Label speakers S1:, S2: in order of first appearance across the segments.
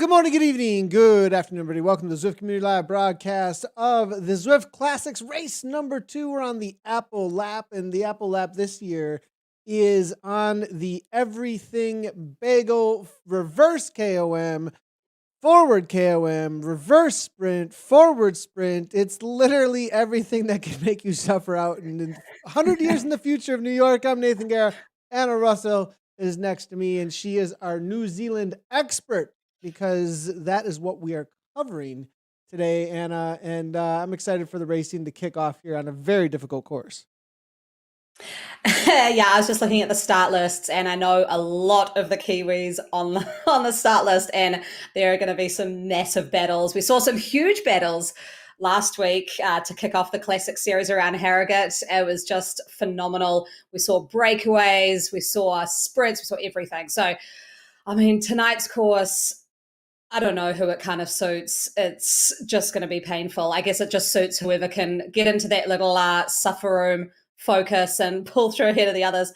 S1: Good morning, good evening, good afternoon, everybody. Welcome to the Zwift Community Live broadcast of the Zwift Classics race number 2. We're on the Apple Lap, and the Apple Lap this year is on the Everything Bagel reverse KOM, forward KOM, reverse sprint, forward sprint. It's literally everything that can make you suffer out. And in 100 years in the future of New York, I'm Nathan Guerra. Anna Russell is next to me, and she is our New Zealand expert, because that is what we are covering today, Anna. And I'm excited for the racing to kick off here on a very difficult course.
S2: Yeah, I was just looking at the start lists, and I know a lot of the Kiwis on the start list, and there are going to be some massive battles. We saw some huge battles last week to kick off the Classic Series around Harrogate. It was just phenomenal. We saw breakaways, we saw sprints, we saw everything. So, I mean, tonight's course, I don't know who it kind of suits. It's just going to be painful. I guess it just suits whoever can get into that little suffer room, focus, and pull through ahead of the others.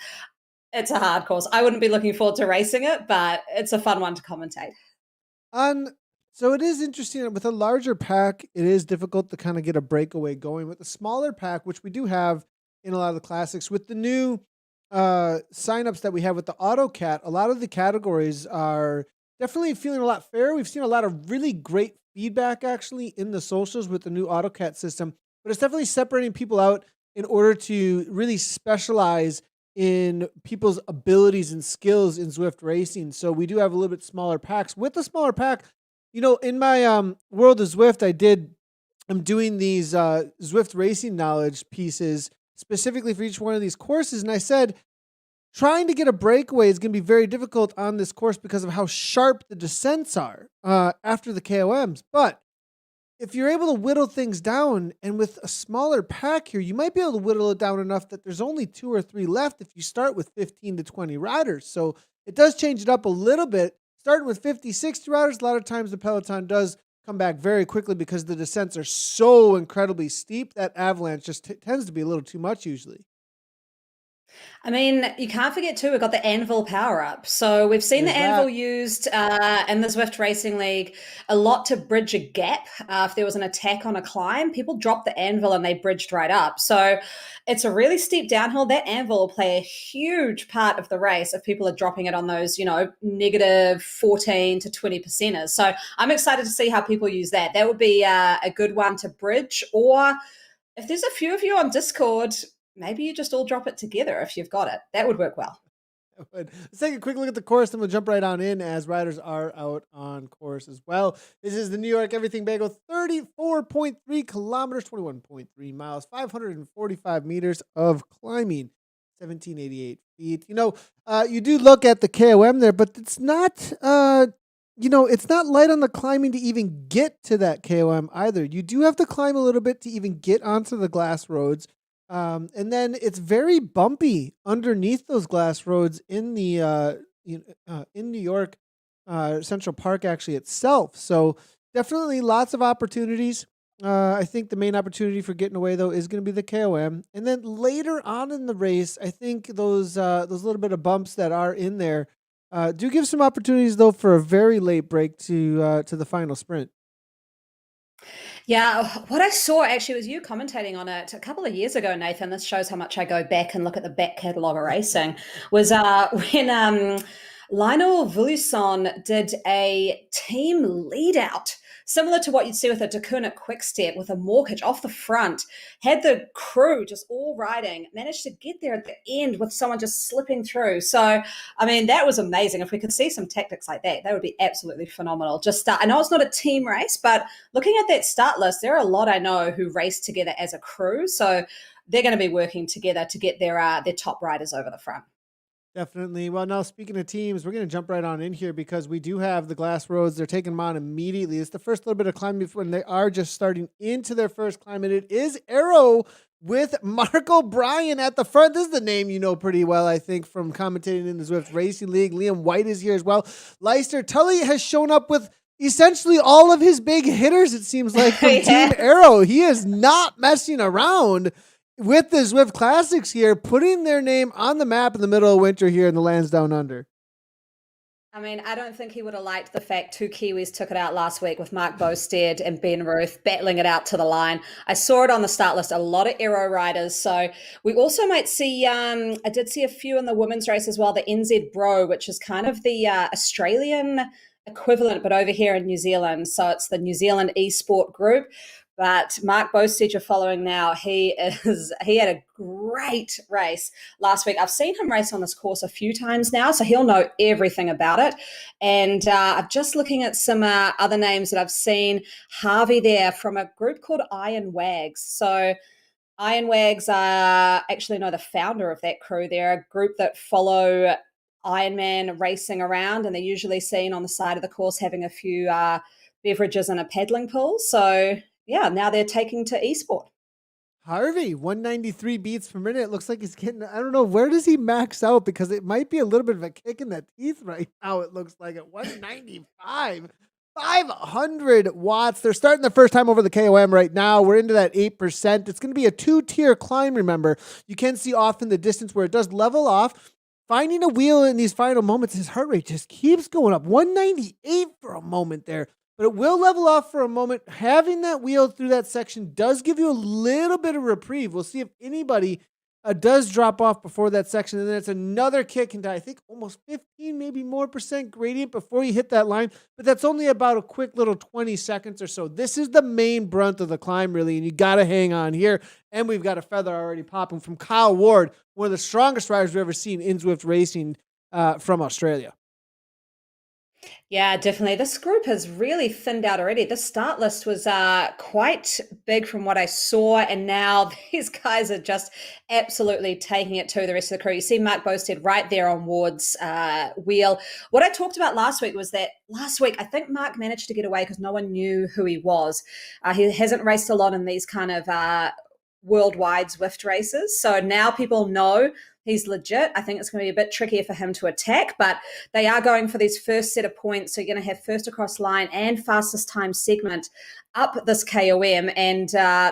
S2: It's a hard course. I wouldn't be looking forward to racing it, but it's a fun one to commentate.
S1: So it is interesting. With a larger pack, it is difficult to kind of get a breakaway going. With a smaller pack, which we do have in a lot of the classics, with the new signups that we have with the AutoCat, a lot of the categories are definitely feeling a lot fairer. We've seen a lot of really great feedback actually in the socials with the new AutoCat system, but it's definitely separating people out in order to really specialize in people's abilities and skills in Zwift racing. So we do have a little bit smaller packs. With the smaller pack, you know, in my World of Zwift, I'm doing these Zwift racing knowledge pieces specifically for each one of these courses. And I said, trying to get a breakaway is going to be very difficult on this course because of how sharp the descents are after the KOMs. But if you're able to whittle things down, and with a smaller pack here, you might be able to whittle it down enough that there's only 2 or 3 left if you start with 15 to 20 riders. So it does change it up a little bit. Starting with 50, 60 riders, a lot of times the peloton does come back very quickly because the descents are so incredibly steep that avalanche just tends to be a little too much usually.
S2: I mean, you can't forget too, we've got the anvil power up. So we've seen
S1: There's
S2: the anvil
S1: that.
S2: used in the Zwift Racing League a lot to bridge a gap. If there was an attack on a climb, people dropped the anvil and they bridged right up. So it's a really steep downhill. That anvil will play a huge part of the race if people are dropping it on those, negative 14 to 20 percenters. So I'm excited to see how people use that. That would be a good one to bridge. Or if there's a few of you on Discord, maybe you just all drop it together if you've got it. That would work well.
S1: Let's take a quick look at the course, and we'll jump right on in as riders are out on course as well. This is the New York Everything Bagel, 34.3 kilometers, 21.3 miles, 545 meters of climbing, 1,788 feet. You do look at the KOM there, but it's not, it's not light on the climbing to even get to that KOM either. You do have to climb a little bit to even get onto the glass roads. And then it's very bumpy underneath those glass roads in the in New York Central Park actually itself. So definitely lots of opportunities. I think the main opportunity for getting away though is going to be the KOM, and then later on in the race, I think those little bit of bumps that are in there do give some opportunities though for a very late break to the final sprint.
S2: Yeah, what I saw actually was you commentating on it a couple of years ago, Nathan. This shows how much I go back and look at the back catalogue of racing. Was when Lionel Vuilson did a team lead out, similar to what you'd see with a Dakuna Quickstep with a mortgage off the front, had the crew just all riding, managed to get there at the end with someone just slipping through. So, I mean, that was amazing. If we could see some tactics like that, that would be absolutely phenomenal. Just, I know it's not a team race, but looking at that start list, there are a lot I know who race together as a crew. So they're going to be working together to get their top riders over the front.
S1: Definitely. Well, now speaking of teams, we're going to jump right on in here because we do have the glass roads. They're taking them on immediately. It's the first little bit of climbing when they are just starting into their first climb. And it is Arrow with Mark O'Brien at the front. This is the name you know pretty well, I think, from commentating in the Zwift Racing League. Liam White is here as well. Leister Tully has shown up with essentially all of his big hitters, it seems like, from Team Arrow. He is not messing around with the Zwift Classics here, putting their name on the map in the middle of winter here in the lands down under.
S2: I mean, I don't think he would have liked the fact two Kiwis took it out last week with Mark Bostad and Ben Ruth battling it out to the line. I saw it on the start list, a lot of Aero riders. So we also might see, I did see a few in the women's race as well, the NZ Bro, which is kind of the Australian equivalent, but over here in New Zealand. So it's the New Zealand Esport Group. But Mark Bostad you're following now, he had a great race last week. I've seen him race on this course a few times now, so he'll know everything about it. And I'm just looking at some other names that I've seen. Harvey there from a group called Iron Wags. So Iron Wags actually know the founder of that crew. They're a group that follow Ironman racing around, and they're usually seen on the side of the course having a few beverages and a paddling pool. So yeah, now they're taking to esport.
S1: Harvey, 193 beats per minute. It looks like he's getting, I don't know, where does he max out? Because it might be a little bit of a kick in the teeth right now. It looks like at 195, 500 watts. They're starting the first time over the KOM right now. We're into that 8%. It's going to be a 2-tier climb, remember. You can see off in the distance where it does level off. Finding a wheel in these final moments, his heart rate just keeps going up. 198 for a moment there. But it will level off for a moment. Having that wheel through that section does give you a little bit of reprieve. We'll see if anybody does drop off before that section. And then it's another kick into, I think, almost 15, maybe more percent gradient before you hit that line. But that's only about a quick little 20 seconds or so. This is the main brunt of the climb, really. And you got to hang on here. And we've got a feather already popping from Kyle Ward, one of the strongest riders we've ever seen in Zwift racing from Australia.
S2: Yeah, definitely. This group has really thinned out already. The start list was quite big from what I saw, and now these guys are just absolutely taking it to the rest of the crew. You see Mark Bostad right there on Ward's wheel. What I talked about last week was that last week I think Mark managed to get away because no one knew who he was. He hasn't raced a lot in these kind of worldwide Zwift races, so now people know he's legit. I think it's going to be a bit trickier for him to attack, but they are going for these first set of points. So you're going to have first across line and fastest time segment up this KOM, and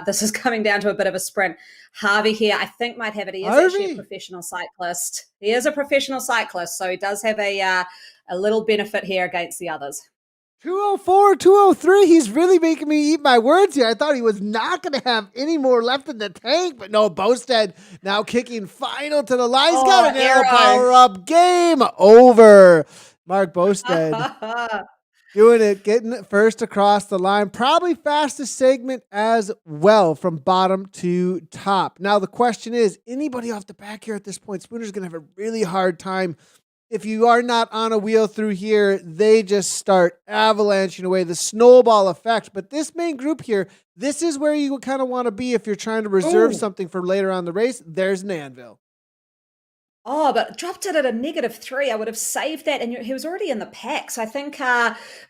S2: this is coming down to a bit of a sprint. Harvey here, I think, might have it. He is actually a professional cyclist. He is a professional cyclist, so he does have a little benefit here against the others.
S1: 204, 203. He's really making me eat my words here. I thought he was not going to have any more left in the tank, but no, Bostad now kicking final to the line. He's got an arrow power up. Game over. Mark Bostad doing it, getting it first across the line. Probably fastest segment as well from bottom to top. Now, the question is, anybody off the back here at this point, Spooner's going to have a really hard time. If you are not on a wheel through here, they just start avalanching away, the snowball effect. But this main group here, this is where you kind of want to be if you're trying to reserve something for later on the race. There's an anvil.
S2: Oh, but dropped it at a -3. I would have saved that, and he was already in the pack. So I think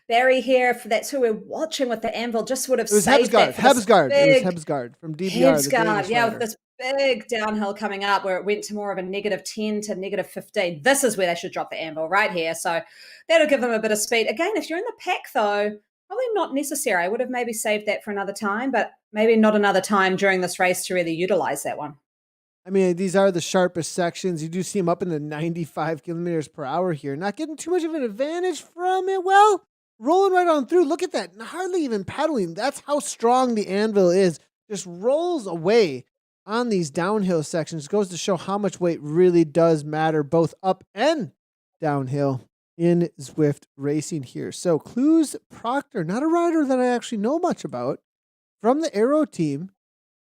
S2: Barry here, that's who we're watching with the anvil, just would have saved that.
S1: Hebsgaard. It was Hebsgaard from DBR.
S2: Hebsgaard, yeah, with this big downhill coming up where it went to more of a -10 to -15. This is where they should drop the anvil right here. So that'll give them a bit of speed. Again, if you're in the pack, though, probably not necessary. I would have maybe saved that for another time, but maybe not another time during this race to really utilize that one.
S1: I mean, these are the sharpest sections. You do see them up in the 95 kilometers per hour here. Not getting too much of an advantage from it. Well, rolling right on through. Look at that. Hardly even pedaling. That's how strong the anvil is. Just rolls away on these downhill sections. Goes to show how much weight really does matter, both up and downhill in Zwift racing here. So Clues Proctor, not a rider that I actually know much about, from the Aero team.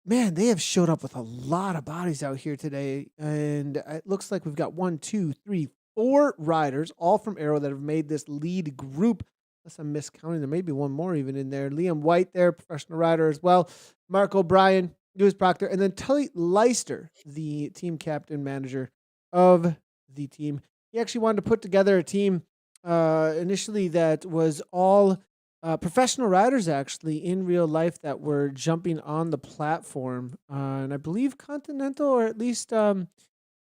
S1: Man, they have showed up with a lot of bodies out here today. And it looks like we've got 1, 2, 3, 4 riders, all from Aero, that have made this lead group. Unless I'm miscounting, there may be one more even in there. Liam White there, professional rider as well. Mark O'Brien, Lewis Proctor, and then Tully Leister, the team captain manager of the team. He actually wanted to put together a team initially that was all professional riders actually in real life that were jumping on the platform, and I believe continental or at least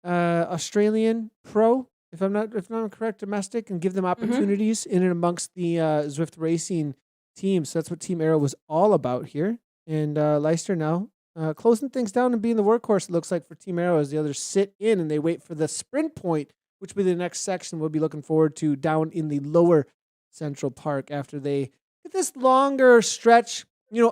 S1: Australian pro, if I'm not correct, domestic, and give them opportunities in and amongst the Zwift racing team. So that's what Team Aero was all about here. And Leister now closing things down and being the workhorse, it looks like, for Team Aero, as the others sit in and they wait for the sprint point, which will be the next section we'll be looking forward to down in the lower Central Park after they get this longer stretch,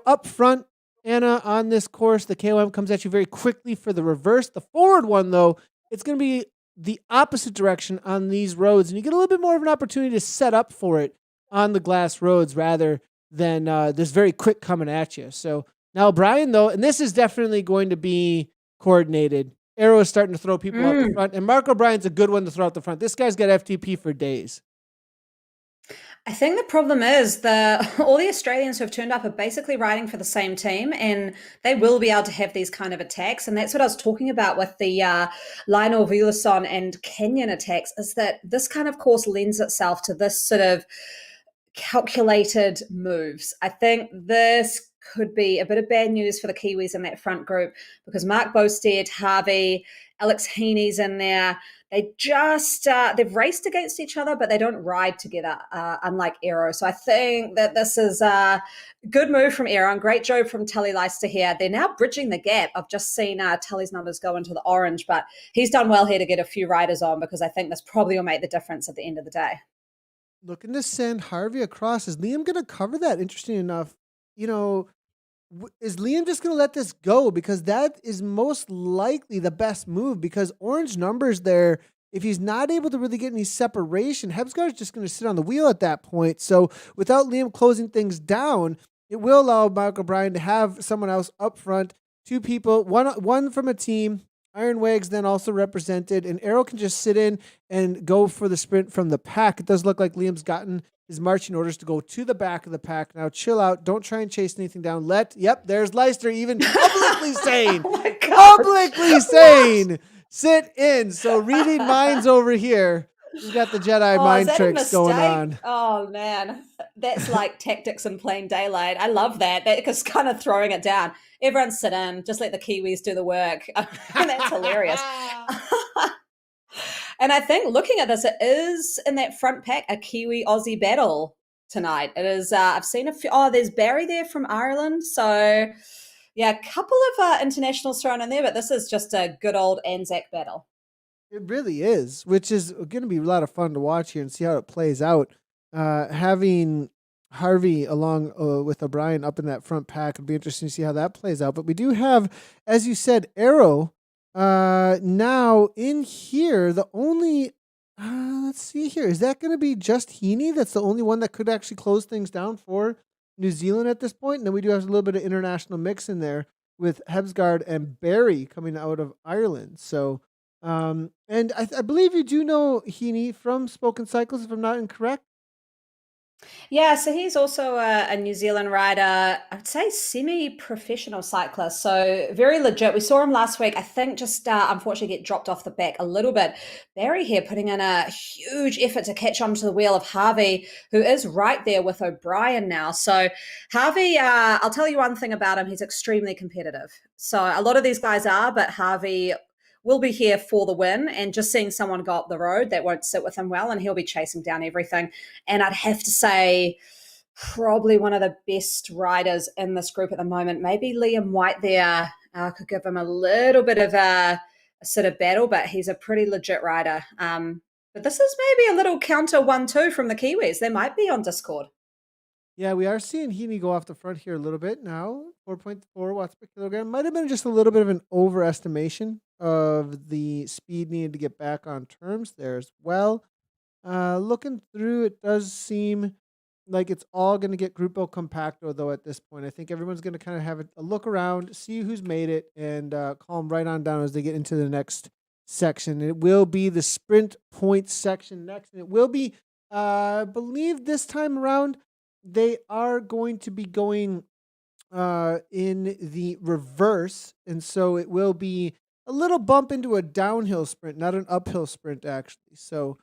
S1: up front. Anna, on this course, the KOM comes at you very quickly for the reverse. The forward one, though, it's going to be the opposite direction on these roads, and you get a little bit more of an opportunity to set up for it on the glass roads rather than this very quick coming at you. So now Brian, though, and this is definitely going to be coordinated. Arrow is starting to throw people out the front, and Mark O'Brien's a good one to throw out the front. This guy's got FTP for days.
S2: I think the problem is all the Australians who have turned up are basically riding for the same team, and they will be able to have these kind of attacks. And that's what I was talking about with the Lionel Villason and Kenyon attacks, is that this kind of course lends itself to this sort of calculated moves. I think this could be a bit of bad news for the Kiwis in that front group, because Mark Bostad, Harvey, Alex Heaney's in there. They just, they've raced against each other, but they don't ride together, unlike Aero. So I think that this is a good move from Aero, and great job from Tully Leister here. They're now bridging the gap. I've just seen Tully's numbers go into the orange, but he's done well here to get a few riders on, because I think this probably will make the difference at the end of the day.
S1: Looking to send Harvey across. Is Liam going to cover that? Interesting enough, is Liam just going to let this go? Because that is most likely the best move, because orange numbers there, if he's not able to really get any separation, Hebsgaard's just going to sit on the wheel at that point. So without Liam closing things down, it will allow Mark O'Brien to have someone else up front, two people, one from a team. Iron Wags then also represented, and Arrow can just sit in and go for the sprint from the pack. It does look like Liam's gotten his marching orders to go to the back of the pack. Now chill out. Don't try and chase anything down. There's Leister even publicly saying, sit in. So reading minds over here. We've got the Jedi mind tricks going on.
S2: Oh, man. That's like tactics in plain daylight. I love that. Because kind of throwing it down. Everyone sit in. Just let the Kiwis do the work. That's hilarious. And I think looking at this, it is in that front pack a Kiwi-Aussie battle tonight. It is, I've seen a few. Oh, there's Barry there from Ireland. So, yeah, a couple of internationals thrown in there, but this is just a good old Anzac battle.
S1: It really is, which is going to be a lot of fun to watch here and see how it plays out. Having Harvey along with O'Brien up in that front pack would be interesting to see how that plays out. But we do have, as you said, Arrow now in here. The only, let's see here, is that going to be just Heaney? That's the only one that could actually close things down for New Zealand at this point. And then we do have a little bit of international mix in there with Hebsgaard and Barry coming out of Ireland. So, and I believe you do know Heaney from Spoken Cycles, if I'm not incorrect.
S2: Yeah, so he's also a New Zealand rider, I'd say semi-professional cyclist, so very legit. We saw him last week, I think just unfortunately get dropped off the back a little bit. Barry here putting in a huge effort to catch onto the wheel of Harvey, who is right there with O'Brien now. So Harvey, I'll tell you one thing about him, he's extremely competitive. So a lot of these guys are, but Harvey will be here for the win, and just seeing someone go up the road, that won't sit with him well, and he'll be chasing down everything. And I'd have to say probably one of the best riders in this group at the moment. Maybe Liam White there could give him a little bit of a sort of battle, but he's a pretty legit rider. But this is maybe a little counter 1-2 from the Kiwis. They might be on Discord.
S1: Yeah, we are seeing Heaney go off the front here a little bit now. 4.4 watts per kilogram. Might have been just a little bit of an overestimation of the speed needed to get back on terms there as well. Looking through, it does seem like it's all going to get Grupo Compacto, though, at this point. I think everyone's going to kind of have a look around, see who's made it, and call them right on down as they get into the next section. It will be the sprint points section next, and it will be, I believe this time around, they are going to be going in the reverse, and so it will be a little bump into a downhill sprint, not an uphill sprint, actually. So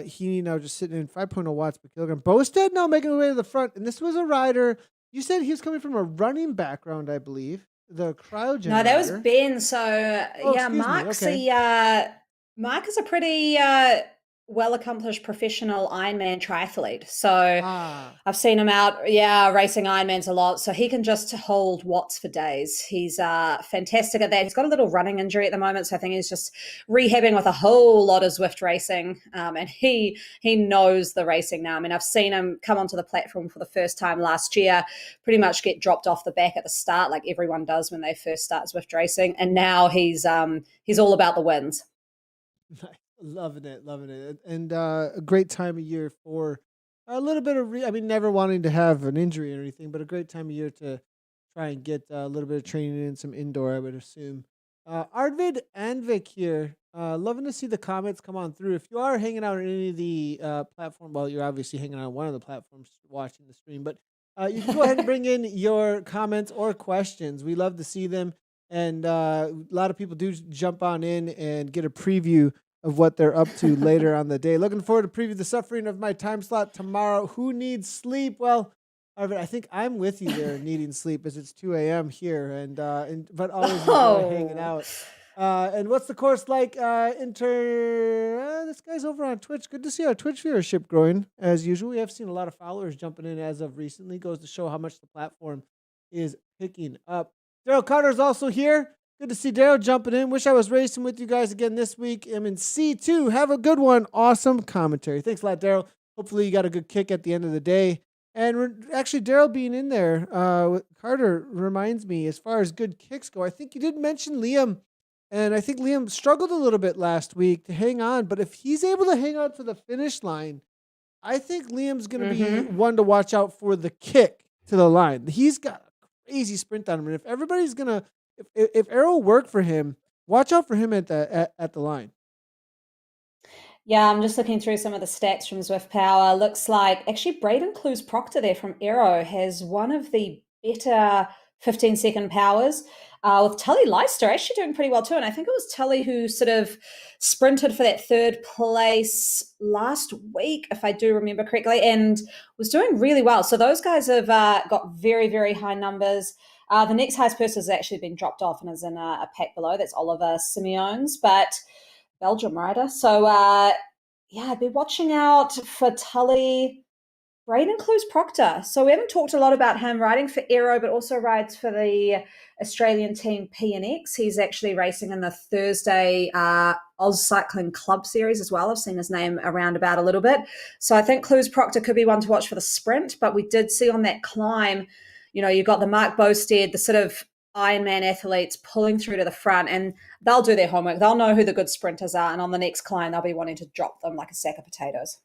S1: he now just sitting in 5.0 watts per kilogram. Bostad now making his way to the front, and this was a rider. You said he was coming from a running background, I believe. The cryogen.
S2: No, that was
S1: rider.
S2: Ben. So yeah, Mark's Mark is a pretty well-accomplished professional Ironman triathlete. So
S1: Ah,
S2: I've seen him out, racing Ironmans a lot. So he can just hold watts for days. He's fantastic at that. He's got a little running injury at the moment, so I think he's just rehabbing with a whole lot of Zwift racing. And he knows the racing now. I mean, I've seen him come onto the platform for the first time last year, pretty much get dropped off the back at the start, like everyone does when they first start Zwift racing. And now he's all about the wins.
S1: nice. Loving it, and a great time of year for a little bit of. I mean, never wanting to have an injury or anything, but a great time of year to try and get a little bit of training in some indoor. I would assume. Arvid and Vic here. Loving to see the comments come on through. If you are hanging out on any of the platform, well, you're obviously hanging out on one of the platforms watching the stream, but you can go ahead and bring in your comments or questions. We love to see them, and a lot of people do jump on in and get a preview of what they're up to later on the day. Looking forward to preview the suffering of my time slot tomorrow. Who needs sleep? Well, Arvid, I think I'm with you there needing sleep as it's 2 a.m. here, and but always enjoy hanging
S2: Oh,
S1: out. And what's the course like? This guy's over on Twitch. Good to see our Twitch viewership growing as usual. We have seen a lot of followers jumping in as of recently. Goes to show how much the platform is picking up. Daryl Carter's also here. Good to see Daryl jumping in. Wish I was racing with you guys again this week. I'm in C2. Have a good one. Awesome commentary. Thanks a lot, Daryl. Hopefully you got a good kick at the end of the day. And actually, Daryl being in there, with Carter reminds me, as far as good kicks go, I think you did mention Liam. And I think Liam struggled a little bit last week to hang on. But if he's able to hang on to the finish line, I think Liam's going to be
S2: mm-hmm.
S1: one to watch out for the kick to the line. He's got a crazy sprint on him. And if everybody's going to, if Arrow work for him, watch out for him at the line.
S2: Yeah, I'm just looking through some of the stats from Zwift Power. Looks like actually Braden Clues Proctor there from Aero has one of the better 15-second powers. With Tully Leister actually doing pretty well too. And I think it was Tully who sort of sprinted for that third place last week, if I do remember correctly, and was doing really well. So those guys have got very, very high numbers. The next highest person has actually been dropped off and is in a pack below. That's Oliver Simeones. But Belgium rider. So, I'd be watching out for Tully. Braden Clues Proctor. So we haven't talked a lot about him riding for Aero, but also rides for the Australian team PNX. He's actually racing in the Thursday Oz Cycling Club Series as well. I've seen his name around about a little bit. So I think Clues Proctor could be one to watch for the sprint, but we did see on that climb, you got the Mark Bosted, the sort of Ironman athletes pulling through to the front, and they'll do their homework. They'll know who the good sprinters are, and on the next climb, they'll be wanting to drop them like a sack of potatoes.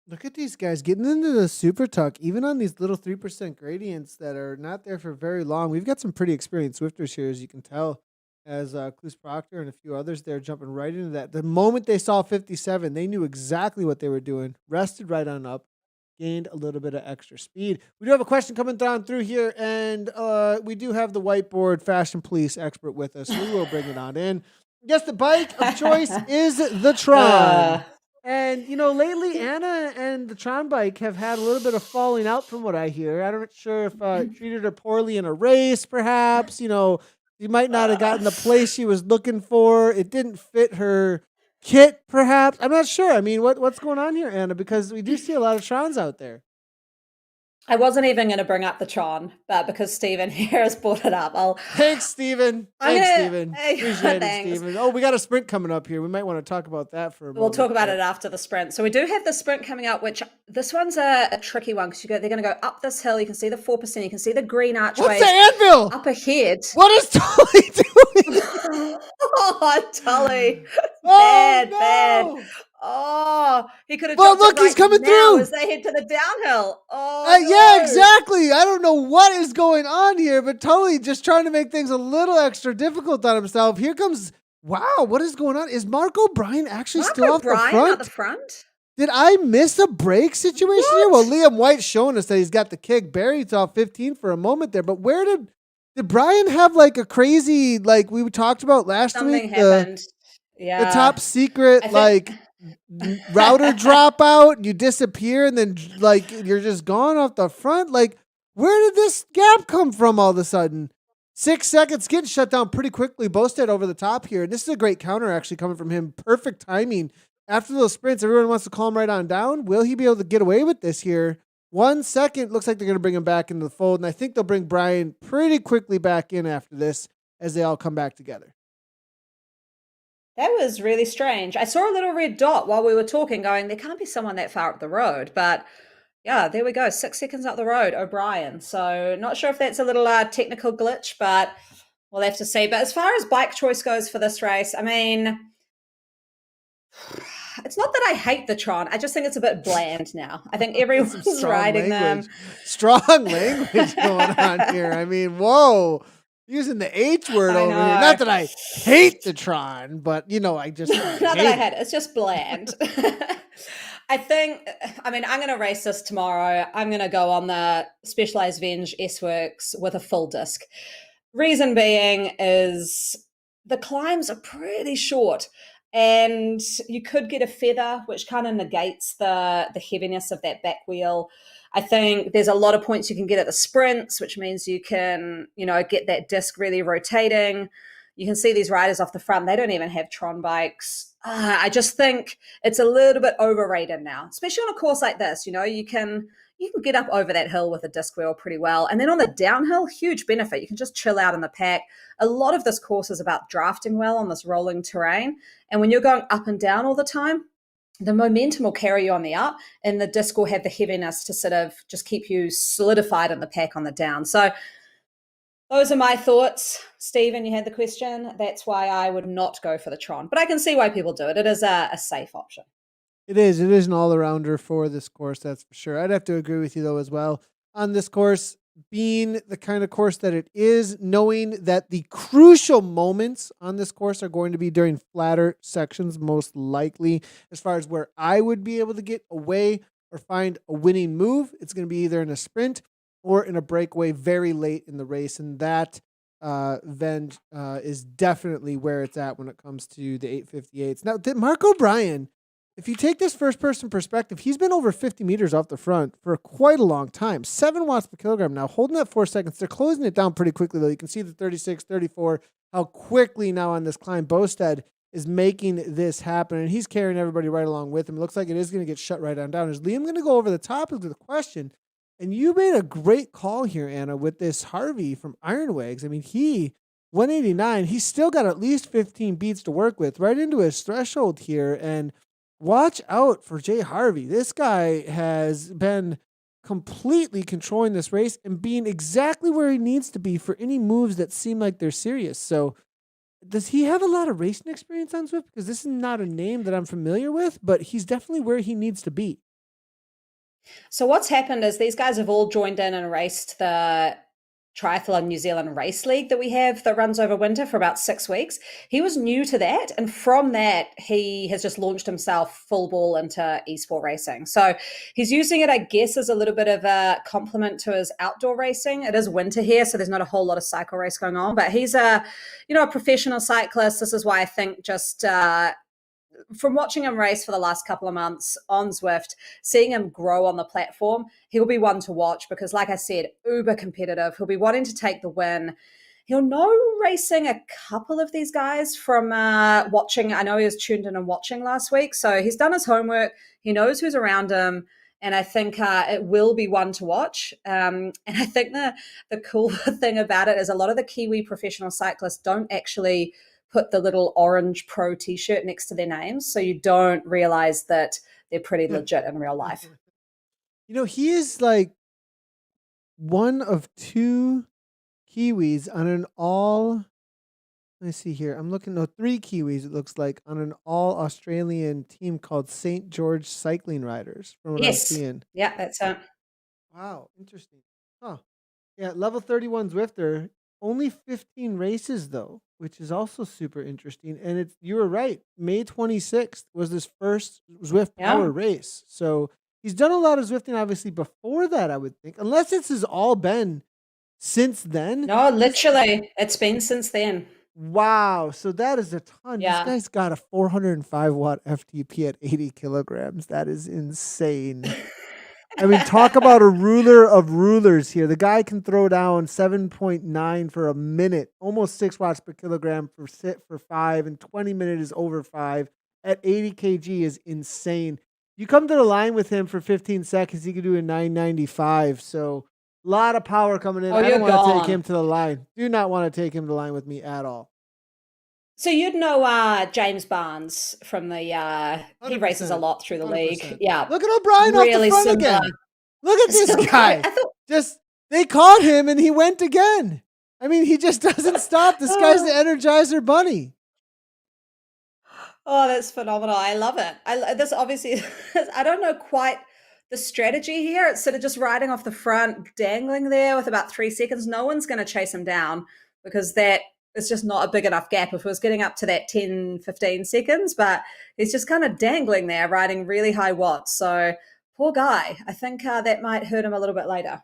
S1: Look at these guys getting into the super tuck, even on these little 3% gradients that are not there for very long. We've got some pretty experienced Swifters here, as you can tell, as Clues Proctor and a few others there jumping right into that. The moment they saw 57, they knew exactly what they were doing, rested right on up, gained a little bit of extra speed. We do have a question coming down through here, and we do have the whiteboard fashion police expert with us. So we will bring it on in. Yes, the bike of choice is the Tron. And, lately Anna and the Tron bike have had a little bit of falling out from what I hear. I'm not sure if it treated her poorly in a race, perhaps. She might not have gotten the place she was looking for. It didn't fit her kit, perhaps. I'm not sure. I mean, what's going on here, Anna? Because we do see a lot of Trons out there.
S2: I wasn't even going to bring up the Tron, but because Stephen here has brought it up,
S1: Thanks, Stephen. Appreciate
S2: thanks.
S1: it, Stephen. Oh, we got a sprint coming up here. We might want to talk about that for a moment.
S2: We'll talk about it after the sprint. So we do have the sprint coming up, which this one's a tricky one because they're going to go up this hill. You can see the 4%. You can see the green archway.
S1: What's the anvil?
S2: Up ahead.
S1: What is Tully doing?
S2: Oh, Tully.
S1: Bad.
S2: Oh, he could have.
S1: Well, look, he's coming through
S2: as they head to the downhill.
S1: Yeah, exactly. I don't know what is going on here, but Tully just trying to make things a little extra difficult on himself. Here comes. Wow, what is going on? Is Mark O'Brien actually still off the front?
S2: At the front?
S1: Did I miss a break situation here? Well, Liam White's showing us that he's got the kick. Barry's off 15 for a moment there, but where did Brian have like a crazy, like we talked about last
S2: Something
S1: week?
S2: Happened. Yeah.
S1: The top secret, router dropout, you disappear, and then you're just gone off the front. Like, where did this gap come from all of a sudden? 6 seconds, getting shut down pretty quickly. Bosted over the top here. And this is a great counter actually coming from him. Perfect timing after those sprints, everyone wants to calm right on down. Will he be able to get away with this here? 1 second looks like they're going to bring him back into the fold, and I think they'll bring Brian pretty quickly back in after this as they all come back together.
S2: That was really strange. I saw a little red dot while we were talking, going, there can't be someone that far up the road. But yeah, there we go. 6 seconds up the road, O'Brien. So not sure if that's a little technical glitch, but we'll have to see. But as far as bike choice goes for this race, I mean, it's not that I hate the Tron. I just think it's a bit bland now. I think everyone's riding them.
S1: Strong language going on here. I mean, whoa. Using the H word over here. Not that I hate the Tron, but I just
S2: not that I hate it. It's just bland. I think, I'm going to race this tomorrow. I'm going to go on the Specialized Venge S-Works with a full disc. Reason being is the climbs are pretty short, and you could get a feather, which kind of negates the heaviness of that back wheel. I think there's a lot of points you can get at the sprints, which means you can, get that disc really rotating. You can see these riders off the front. They don't even have Tron bikes. I just think it's a little bit overrated now, especially on a course like this. You can get up over that hill with a disc wheel pretty well. And then on the downhill, huge benefit. You can just chill out in the pack. A lot of this course is about drafting well on this rolling terrain. And when you're going up and down all the time, the momentum will carry you on the up, and the disc will have the heaviness to sort of just keep you solidified in the pack on the down. So those are my thoughts. Stephen, you had the question. That's why I would not go for the Tron. But I can see why people do it. It is a safe option.
S1: It is. It is an all-arounder for this course, that's for sure. I'd have to agree with you, though, as well. On this course, being the kind of course that it is, knowing that the crucial moments on this course are going to be during flatter sections, most likely, as far as where I would be able to get away or find a winning move. It's going to be either in a sprint or in a breakaway very late in the race, and that Venge is definitely where it's at when it comes to the 858s. Now, Mark O'Brien, if you take this first-person perspective, he's been over 50 meters off the front for quite a long time. 7 watts per kilogram now, holding that 4 seconds. They're closing it down pretty quickly, though. You can see the 36, 34, how quickly now on this climb Bosted is making this happen, and he's carrying everybody right along with him. It looks like it is going to get shut right on down. Is Liam going to go over the top of the question? And you made a great call here, Anna, with this Harvey from Ironwags. I mean, 189, he's still got at least 15 beats to work with, right into his threshold here, and watch out for Jay Harvey. This guy has been completely controlling this race and being exactly where he needs to be for any moves that seem like they're serious. So does he have a lot of racing experience on Zwift? Because this is not a name that I'm familiar with, but he's definitely where he needs to be.
S2: So what's happened is these guys have all joined in and raced the Triathlon New Zealand race league that we have that runs over winter for about 6 weeks. He was new to that, and from that he has just launched himself full ball into esport racing. So he's using it, I guess, as a little bit of a complement to his outdoor racing. It is winter here, so there's not a whole lot of cycle race going on, but he's a professional cyclist. This is why I think just from watching him race for the last couple of months on Zwift, seeing him grow on the platform, he'll be one to watch because, like I said, uber competitive. He'll be wanting to take the win. He'll know racing a couple of these guys from watching. I know he was tuned in and watching last week, so he's done his homework. He knows who's around him, and I think it will be one to watch. And I think the cool thing about it is a lot of the Kiwi professional cyclists don't actually put the little orange pro t-shirt next to their names, so you don't realize that they're pretty legit in real life.
S1: He is like one of 2 Kiwis on an all, let me see here. I'm looking at 3 Kiwis, it looks like, on an all Australian team called St. George Cycling Riders, from what I'm seeing.
S2: Yeah, that's it.
S1: Wow, interesting. Huh. Yeah, level 31 Zwifter. Only 15 races, though, which is also super interesting. And you were right. May 26th was his first Zwift Power race. So he's done a lot of Zwifting, obviously, before that, I would think. Unless this has all been since then.
S2: No, literally. It's been since then.
S1: Wow. So that is a ton.
S2: Yeah.
S1: This guy's got a 405 watt FTP at 80 kilograms. That is insane. I mean, talk about a ruler of rulers here. The guy can throw down 7.9 for a minute, almost 6 watts per kilogram for 5, and 20 minutes is over 5. at 80 kg is insane. You come to the line with him for 15 seconds, he could do a 995. So a lot of power coming in.
S2: Oh,
S1: I don't
S2: you're
S1: want to take him
S2: gone.
S1: to the line. Do not want to take him to the line with me at all.
S2: So you'd know James Barnes from the he races a
S1: 100%.
S2: lot through the league.
S1: 100%.
S2: Yeah,
S1: Look at O'Brien off the
S2: really
S1: front
S2: similar.
S1: again. Look at this
S2: Still going.
S1: guy. Just they caught him and he went again. I mean, he just doesn't stop. This guy's the Energizer Bunny.
S2: Oh, that's phenomenal. I love it. This obviously, I don't know quite the strategy here. It's sort of just riding off the front, dangling there with about 3 seconds. No one's going to chase him down because that is just not a big enough gap. If it was getting up to that 10, 15 seconds, but he's just kind of dangling there, riding really high watts. So poor guy. I think that might hurt him a little bit later.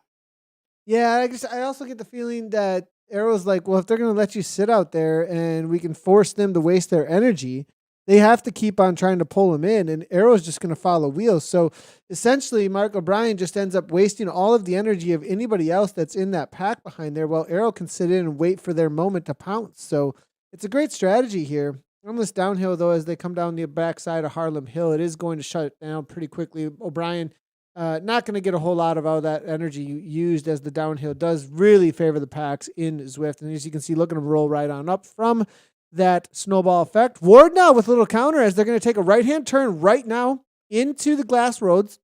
S1: Yeah, I also get the feeling that Arrow's like, well, if they're going to let you sit out there and we can force them to waste their energy, they have to keep on trying to pull him in, and Arrow's just going to follow wheels. So essentially, Mark O'Brien just ends up wasting all of the energy of anybody else that's in that pack behind there, while Arrow can sit in and wait for their moment to pounce. So it's a great strategy here. On this downhill, though, as they come down the backside of Harlem Hill, it is going to shut it down pretty quickly. O'Brien not going to get a whole lot of all that energy used, as the downhill does really favor the packs in Zwift. And as you can see, look at them roll right on up from that snowball effect. Ward now with a little counter as they're going to take a right-hand turn right now into the glass roads.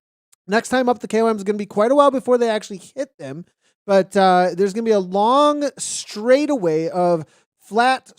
S1: Next time up the KOM is going to be quite a while before they actually hit them. But there's going to be a long straightaway of flat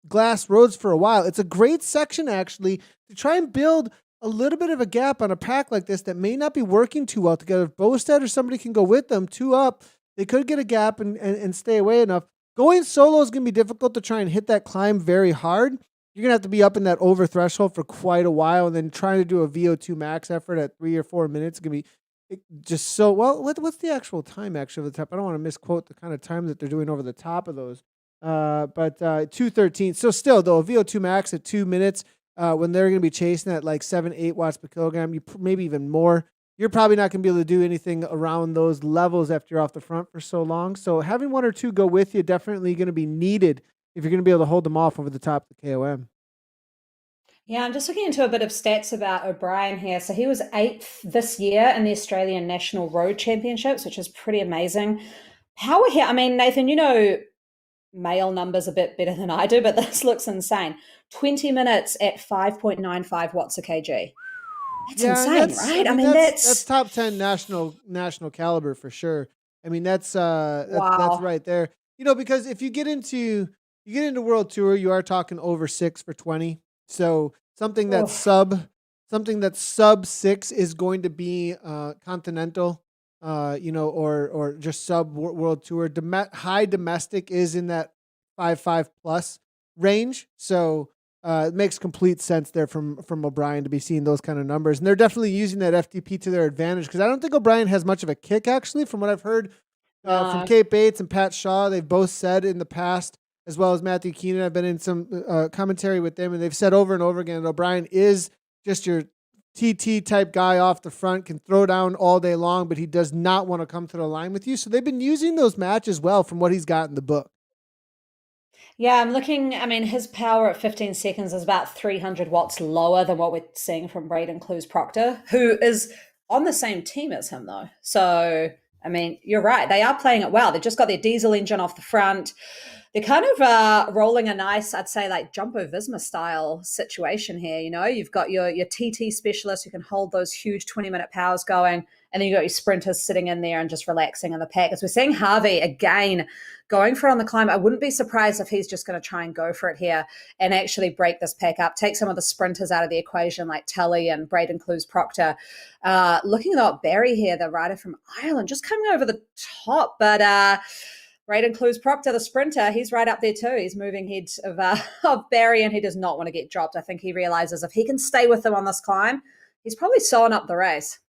S1: glass roads for a while. It's a great section, actually, to try and build a little bit of a gap on a pack like this that may not be working too well together. If Bostad or somebody can go with them, two up, they could get a gap and stay away enough. Going solo is going to be difficult to try and hit that climb very hard. You're going to have to be up in that over threshold for quite a while, and then trying to do a VO2 max effort at 3 or 4 minutes is going to be just so well. What's the actual time actually of the top? I don't want to misquote the kind of time that they're doing over the top of those. But 2:13. So still though, a VO2 max at 2 minutes when they're going to be chasing at like 7-8 watts per kilogram, maybe even more. You're probably not going to be able to do anything around those levels after you're off the front for so long. So having one or two go with you definitely going to be needed if you're going to be able to hold them off over the top of the KOM.
S2: Yeah, I'm just looking into a bit of stats about O'Brien here. So he was 8th this year in the Australian National Road Championships, which is pretty amazing. Power here. I mean, Nathan, you know male numbers a bit better than I do, but this looks insane. 20 minutes at 5.95 watts a kg. That's
S1: Yeah, and
S2: insane, right? I mean,
S1: that's
S2: that's
S1: top 10 national caliber for sure. I mean, that's
S2: wow.
S1: right there. Because if you get into World Tour, you are talking over 6 for 20. So
S2: Oof.
S1: something that's sub 6 is going to be continental, or just sub World Tour. High domestic is in that 5.5 plus range. So it makes complete sense there from O'Brien to be seeing those kind of numbers. And they're definitely using that FTP to their advantage, because I don't think O'Brien has much of a kick, actually, from what I've heard from
S2: No.
S1: Kate Bates and Pat Shaw. They've both said in the past, as well as Matthew Keenan. I've been in some commentary with them, and they've said over and over again that O'Brien is just your TT type guy off the front, can throw down all day long, but he does not want to come to the line with you. So they've been using those matches well from what he's got in the book.
S2: Yeah, I'm looking. I mean, his power at 15 seconds is about 300 watts lower than what we're seeing from Braden Clues Proctor, who is on the same team as him, though. So, I mean, you're right. They are playing it well. They've just got their diesel engine off the front. They're kind of rolling a nice, I'd say, like Jumbo Visma style situation here. You know, you've got your TT specialist who can hold those huge 20-minute powers going, and then you've got your sprinters sitting in there and just relaxing in the pack. As we're seeing Harvey again going for it on the climb, I wouldn't be surprised if he's just going to try and go for it here and actually break this pack up, take some of the sprinters out of the equation like Tully and Braden Clues Proctor. Looking at Barry here, the rider from Ireland, just coming over the top, but Braden Clues Proctor, the sprinter, he's right up there too. He's moving ahead of Barry, and he does not want to get dropped. I think he realizes if he can stay with them on this climb, he's probably sewing up the race.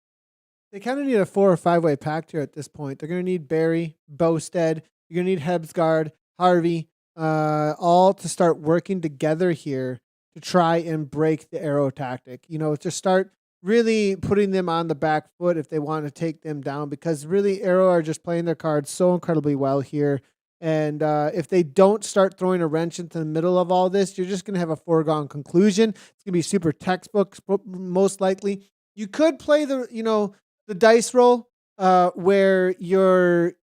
S1: They kind of need a 4 or 5-way pack here at this point. They're going to need Barry, Bostad. You're going to need Hebsgaard, Harvey, all to start working together here to try and break the Arrow tactic. To start really putting them on the back foot if they want to take them down, because really Arrow are just playing their cards so incredibly well here. And if they don't start throwing a wrench into the middle of all this, you're just going to have a foregone conclusion. It's going to be super textbook, most likely. You could play the dice roll where you're,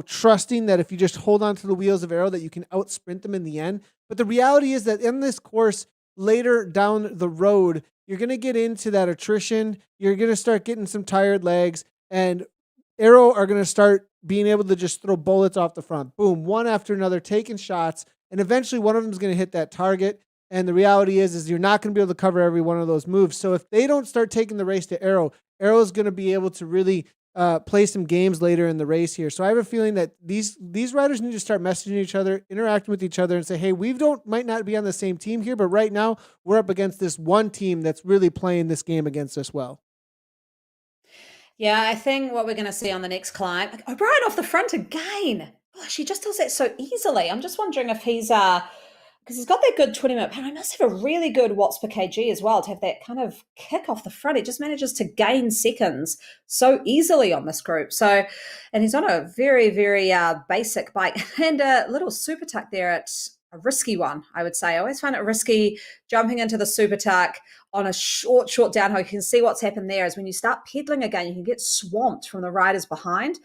S1: trusting that if you just hold on to the wheels of arrow that you can out sprint them in the end. But the reality is that in this course, later down the road, you're going to get into that attrition. You're going to start getting some tired legs, and arrow are going to start being able to just throw bullets off the front. Boom, one after another, taking shots. And eventually one of them is going to hit that target. And the reality is you're not going to be able to cover every one of those moves. So if they don't start taking the race to arrow, arrow is going to be able to really play some games later in the race here. So I have a feeling that these riders need to start messaging each other, interacting with each other, and say, hey, might not be on the same team here, but right now we're up against this one team that's really playing this game against us well.
S2: Yeah, I think what we're going to see on the next climb, O'Brien off the front again. Gosh, he just does that so easily. I'm just wondering if he's because he's got that good 20-minute power. He must have a really good watts per kg as well to have that kind of kick off the front. He just manages to gain seconds so easily on this group. So, and he's on a very, very basic bike and a little super tuck there at a risky one, I would say. I always find it risky jumping into the super tuck on a short downhill. You can see what's happened there is when you start pedaling again, you can get swamped from the riders behind.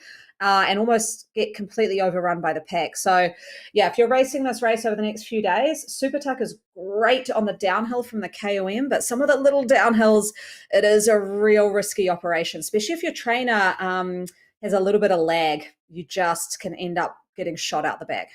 S2: And almost get completely overrun by the pack. So, yeah, if you're racing this race over the next few days, Super Tuck is great on the downhill from the KOM, but some of the little downhills, it is a real risky operation, especially if your trainer has a little bit of lag. You just can end up getting shot out the back.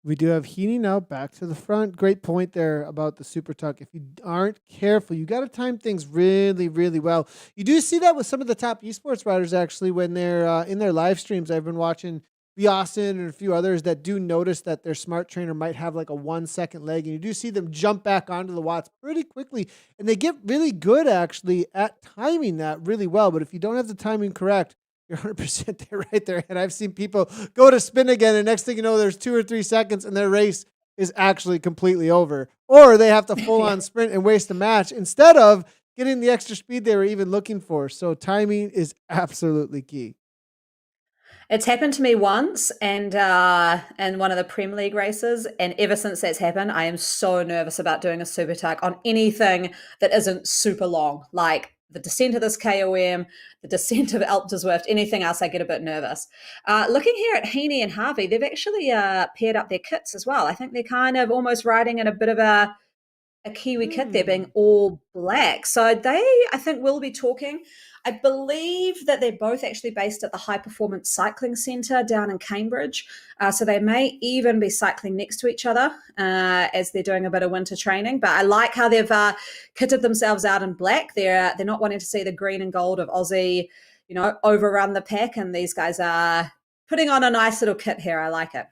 S1: We do have Heaney now back to the front. Great point there about the super tuck. If you aren't careful, you got to time things really, really well. You do see that with some of the top esports riders, actually, when they're in their live streams. I've been watching Austin and a few others that do notice that their smart trainer might have like a 1 second lag. And you do see them jump back onto the watts pretty quickly. And they get really good, actually, at timing that really well. But if you don't have the timing correct, you're 100% there, right there. And I've seen people go to spin again, and next thing you know, there's 2 or 3 seconds, and their race is actually completely over. Or they have to full on sprint and waste a match instead of getting the extra speed they were even looking for. So timing is absolutely key.
S2: It's happened to me once, and in one of the Premier League races, and ever since that's happened, I am so nervous about doing a super tuck on anything that isn't super long, like the descent of this KOM, the descent of Alp to Zwift, anything else, I get a bit nervous. Looking here at Heaney and Harvey, they've actually paired up their kits as well. I think they're kind of almost riding in a bit of a Kiwi kit there, being all black. So they, I think, will be talking. I believe that they're both actually based at the High Performance Cycling Centre down in Cambridge. So they may even be cycling next to each other as they're doing a bit of winter training. But I like how they've kitted themselves out in black. They're not wanting to see the green and gold of Aussie, overrun the pack. And these guys are putting on a nice little kit here. I like it.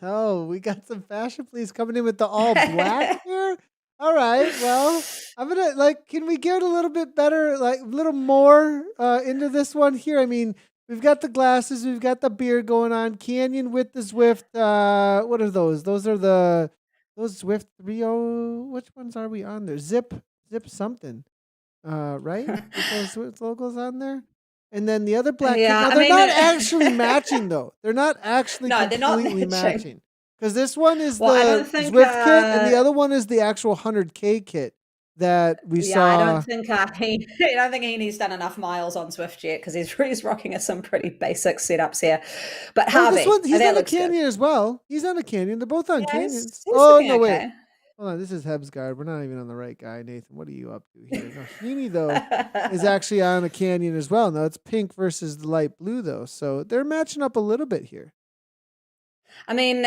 S1: Oh, we got some fashion police coming in with the all black here. All right, well, I'm gonna can we get a little bit better, a little more into this one here? I mean, we've got the glasses, we've got the beard going on. Canyon with the Zwift. What are those? Those are those Zwift 3.0. Which ones are we on there? Zip something. Right? With those Zwift logos on there. And then the other black kit. Now, they're not actually matching, though. They're not actually completely matching. Because this one is the Zwift kit, and the other one is the actual 100K kit that we saw.
S2: I don't think Heaney's done enough miles on Zwift yet, because he's rocking some pretty basic setups here. But Harvey,
S1: he's on a Canyon as well. He's on a Canyon. They're both on Canyons.
S2: He's
S1: no, wait.
S2: Okay.
S1: Hold on, this is Hebsguard. We're not even on the right guy, Nathan. What are you up to here? No, Heaney, though, is actually on a Canyon as well. No, it's pink versus the light blue, though. So they're matching up a little bit here.
S2: I mean,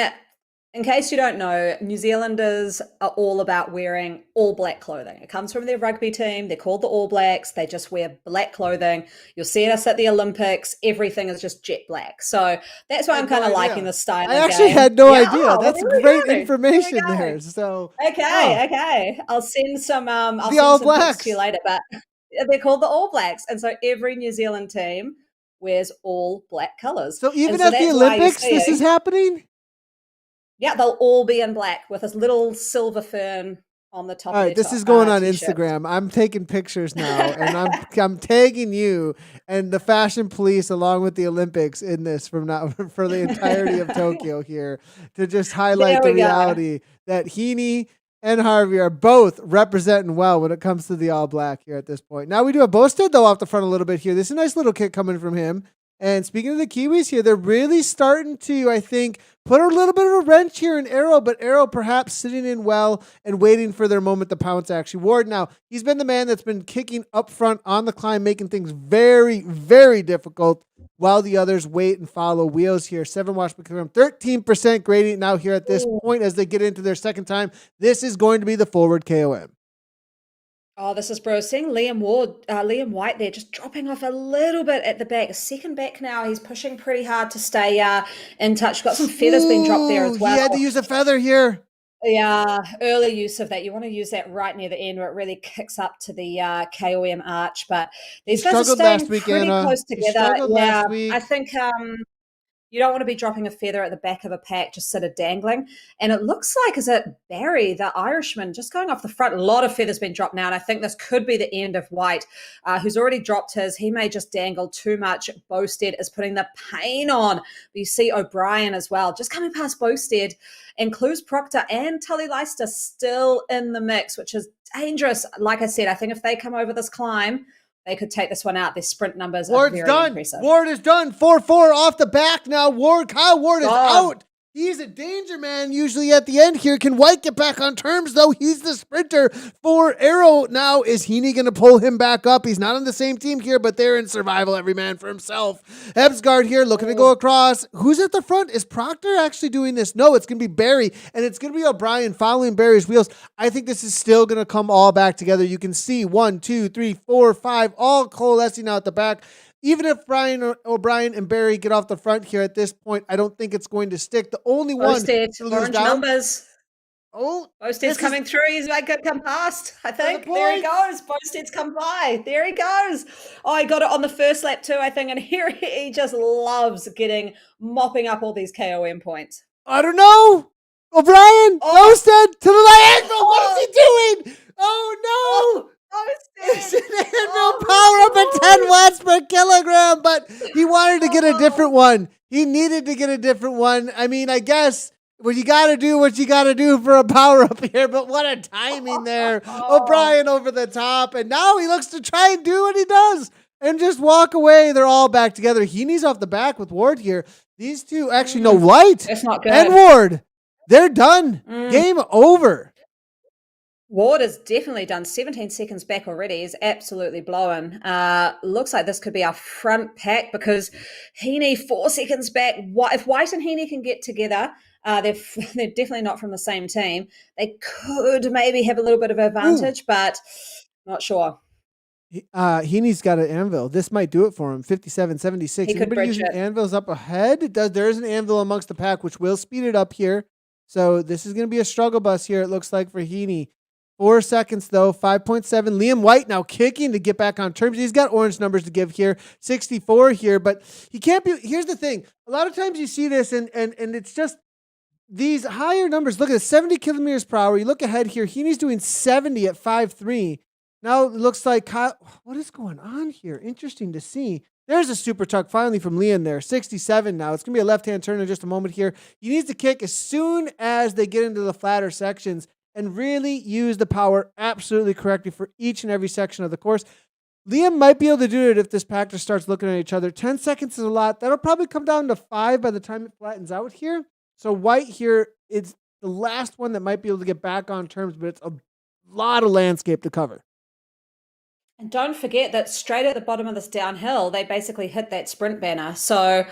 S2: in case you don't know, New Zealanders are all about wearing all black clothing. It comes from their rugby team. They're called the All Blacks. They just wear black clothing. You'll see us at the Olympics. Everything is just jet black. So that's why I'm kind of liking the style.
S1: I actually had no idea. That's great information there. So
S2: okay. I'll send some
S1: All Blacks
S2: to you later. But they're called the All Blacks, and so every New Zealand team wears all black colors.
S1: So even at the Olympics, this is happening.
S2: Yeah, they'll all be in black with this little silver fern on the top
S1: All
S2: of
S1: right,
S2: their
S1: this is going on
S2: t-shirts.
S1: Instagram. I'm taking pictures now, and I'm tagging you and the fashion police along with the Olympics in this from now for the entirety of Tokyo here to just highlight
S2: There
S1: the
S2: we go.
S1: reality that Heaney and Harvey are both representing well when it comes to the all black here at this point. Now we do have Bosted though off the front a little bit here. This is a nice little kick coming from him. And speaking of the Kiwis here, they're really starting to, I think, put a little bit of a wrench here in Arrow, but Arrow perhaps sitting in well and waiting for their moment to pounce, actually. Ward now, he's been the man that's been kicking up front on the climb, making things very, very difficult while the others wait and follow wheels here. 7 watts per kilogram, 13% gradient now here at this
S2: Ooh.
S1: point as they get into their second time. This is going to be the forward KOM.
S2: Oh, this is bro. Seeing Liam White there, just dropping off a little bit at the back. Second back now. He's pushing pretty hard to stay in touch. Got some feathers being dropped there
S1: Ooh,
S2: as
S1: he
S2: well.
S1: had to use a feather here.
S2: Yeah, early use of that. You want to use that right near the end where it really kicks up to the KOM arch. But these guys are
S1: Struggled
S2: staying
S1: last week,
S2: pretty
S1: Anna.
S2: close
S1: He
S2: together.
S1: struggled
S2: Yeah,
S1: last week.
S2: I think you don't want to be dropping a feather at the back of a pack, just sort of dangling. And it looks like, is it Barry, the Irishman, just going off the front? A lot of feathers been dropped now. And I think this could be the end of White, who's already dropped his. He may just dangle too much. Bosted is putting the pain on. But you see O'Brien as well, just coming past Bosted. And Clues Proctor and Tully Leicester still in the mix, which is dangerous. Like I said, I think if they come over this climb, they could take this one out. Their sprint numbers are very impressive.
S1: Ward is done. 4-4 off the back now. Kyle Ward is out. He's a danger man usually at the end here. Can White get back on terms, though? He's the sprinter for Arrow now. Is Heaney going to pull him back up? He's not on the same team here, but they're in survival, every man for himself. Ebsgaard here looking to go across. Who's at the front? Is Proctor actually doing this? No, it's going to be Barry, and it's going to be O'Brien following Barry's wheels. I think this is still going to come all back together. You can see 1, 2, 3, 4, 5, all coalescing out the back. Even if O'Brien and Barry get off the front here at this point, I don't think it's going to stick. The only
S2: Bosted,
S1: one
S2: orange numbers.
S1: Oh,
S2: Bosted's coming through. He's going to come past, I think.
S1: The
S2: There he goes. Bosted's come by. There he goes. Oh, he got it on the first lap too, I think. And here he just loves mopping up all these KOM points.
S1: I don't know. O'Brien, Bosted to the right angle. What is he doing? Oh, no. It's an anvil power up at 10 watts per kilogram, but he wanted to get a different one. He needed to get a different one. I mean, I guess well, you got to do what you got to do for a power up here, but what a timing there. O'Brien over the top, and now he looks to try and do what he does and just walk away. They're all back together. Heaney's off the back with Ward here. These two, actually, no, White
S2: It's not good.
S1: and Ward, they're done. Game over.
S2: Ward has definitely done 17 seconds back already. He's absolutely blowing. Looks like this could be our front pack because Heaney 4 seconds back. If White and Heaney can get together, they're definitely not from the same team. They could maybe have a little bit of advantage, but not sure.
S1: Heaney's got an anvil. This might do it for him. 57.76. Anybody using anvils up ahead? There is an anvil amongst the pack, which will speed it up here. So this is going to be a struggle bus here, it looks like, for Heaney. 4 seconds, though. 5.7. Liam White now kicking to get back on terms. He's got orange numbers to give here. 64 here, but he can't be. Here's the thing. A lot of times you see this, and it's just these higher numbers. Look at 70 kilometers per hour. You look ahead here. Heaney's doing 70 at 5.3. Now it looks like Kyle. What is going on here? Interesting to see. There's a super tuck finally from Liam there. 67 now. It's going to be a left-hand turn in just a moment here. He needs to kick as soon as they get into the flatter sections and really use the power absolutely correctly for each and every section of the course. Liam might be able to do it if this pack just starts looking at each other. 10 seconds is a lot. That'll probably come down to 5 by the time it flattens out here. So White here, it's the last one that might be able to get back on terms, but it's a lot of landscape to cover.
S2: And don't forget that straight at the bottom of this downhill, they basically hit that sprint banner. So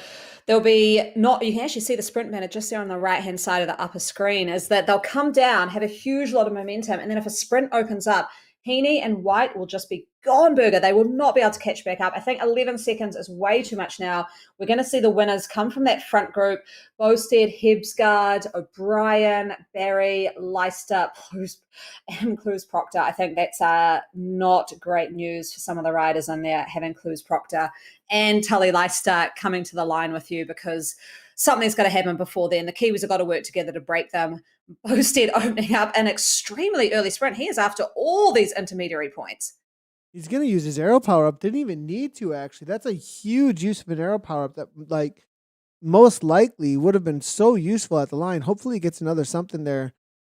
S2: there'll be you can actually see the sprint banner just there on the right-hand side of the upper screen, is that they'll come down, have a huge lot of momentum. And then if a sprint opens up, Heaney and White will just be gone, Burger. They will not be able to catch back up. I think 11 seconds is way too much now. We're going to see the winners come from that front group. Bosted, Hebsgaard, O'Brien, Barry, Leicester, and Clues Proctor. I think that's not great news for some of the riders in there, having Clues Proctor and Tully Leicester coming to the line with you, because something's got to happen before then. The Kiwis have got to work together to break them. Bosted opening up an extremely early sprint. He is after all these intermediary points.
S1: He's going to use his arrow power up. Didn't even need to, actually. That's a huge use of an arrow power up that, like, most likely would have been so useful at the line. Hopefully he gets another something there.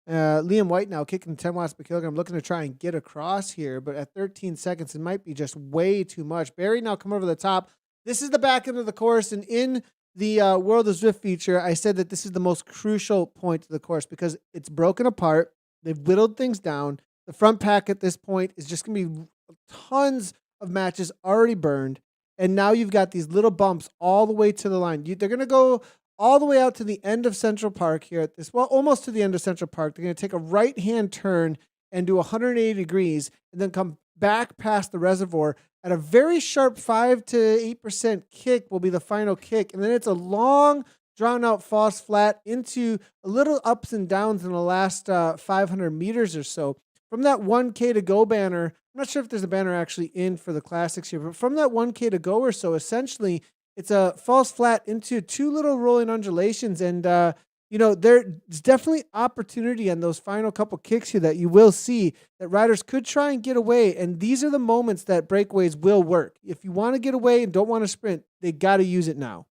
S1: Liam White now kicking 10 watts per kilogram, looking to try and get across here, but at 13 seconds, it might be just way too much. Barry now come over the top. This is the back end of the course, and in the World of Zwift feature, I said that this is the most crucial point of the course because it's broken apart. They've whittled things down. The front pack at this point is just going to be tons of matches already burned. And now you've got these little bumps all the way to the line. They're going to go all the way out to the end of Central Park here at this, well, almost to the end of Central Park. They're going to take a right-hand turn and do 180 degrees and then come back past the reservoir at a very sharp 5 to 8% kick will be the final kick. And then it's a long, drawn-out false flat into a little ups and downs in the last 500 meters or so. From that 1K to go banner, I'm not sure if there's a banner actually in for the classics here, but from that 1K to go or so, essentially, it's a false flat into two little rolling undulations. And, there's definitely opportunity on those final couple kicks here that you will see that riders could try and get away. And these are the moments that breakaways will work. If you want to get away and don't want to sprint, they got to use it now.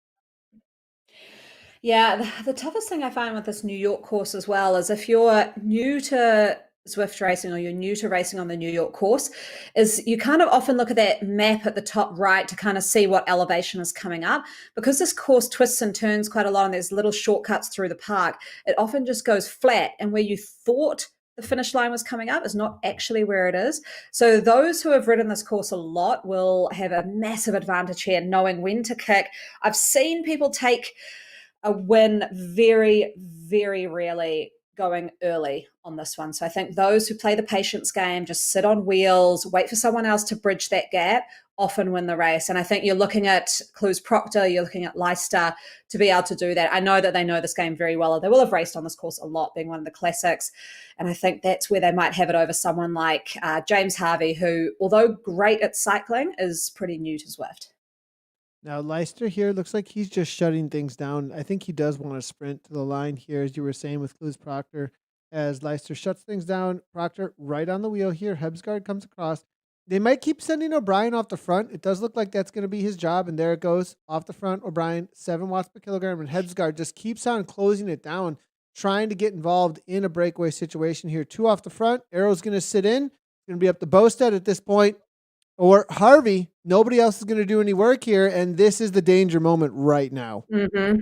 S2: Yeah, the toughest thing I find with this New York course as well is if you're new to Zwift racing or you're new to racing on the New York course, is you kind of often look at that map at the top right to kind of see what elevation is coming up. Because this course twists and turns quite a lot and there's little shortcuts through the park, it often just goes flat, and where you thought the finish line was coming up is not actually where it is. So those who have ridden this course a lot will have a massive advantage here, knowing when to kick. I've seen people take a win very, very rarely going early on this one. So I think those who play the patience game, just sit on wheels, wait for someone else to bridge that gap, often win the race. And I think you're looking at Clues Proctor, you're looking at Leicester to be able to do that. I know that they know this game very well. They will have raced on this course a lot, being one of the classics. And I think that's where they might have it over someone like James Harvey, who, although great at cycling, is pretty new to Zwift.
S1: Now, Leicester here looks like he's just shutting things down. I think he does want to sprint to the line here, as you were saying with Clues Proctor. As Leicester shuts things down, Proctor right on the wheel here. Hebsgaard comes across. They might keep sending O'Brien off the front. It does look like that's going to be his job, and there it goes. Off the front, O'Brien, 7 watts per kilogram, and Hebsgaard just keeps on closing it down, trying to get involved in a breakaway situation here. 2 off the front. Arrow's going to sit in. It's going to be up to Bosted at this point. Or Harvey, nobody else is going to do any work here, and this is the danger moment right now.
S2: Mm-hmm.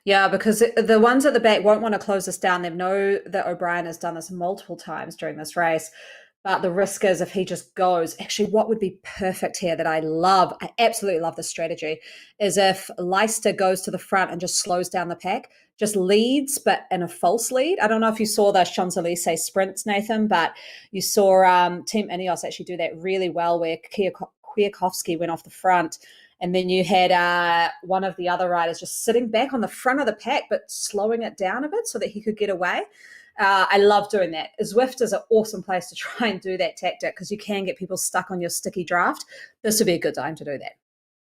S2: Yeah, because the ones at the back won't want to close this down. They know that O'Brien has done this multiple times during this race. But the risk is if he just goes, actually, what would be perfect here that I love, I absolutely love this strategy, is if Leicester goes to the front and just slows down the pack, just leads, but in a false lead. I don't know if you saw the Champs-Élysées sprints, Nathan, but you saw Team Ineos actually do that really well where Kwiatkowski went off the front. And then you had one of the other riders just sitting back on the front of the pack, but slowing it down a bit so that he could get away. I love doing that. Zwift is an awesome place to try and do that tactic because you can get people stuck on your sticky draft. This would be a good time to do that.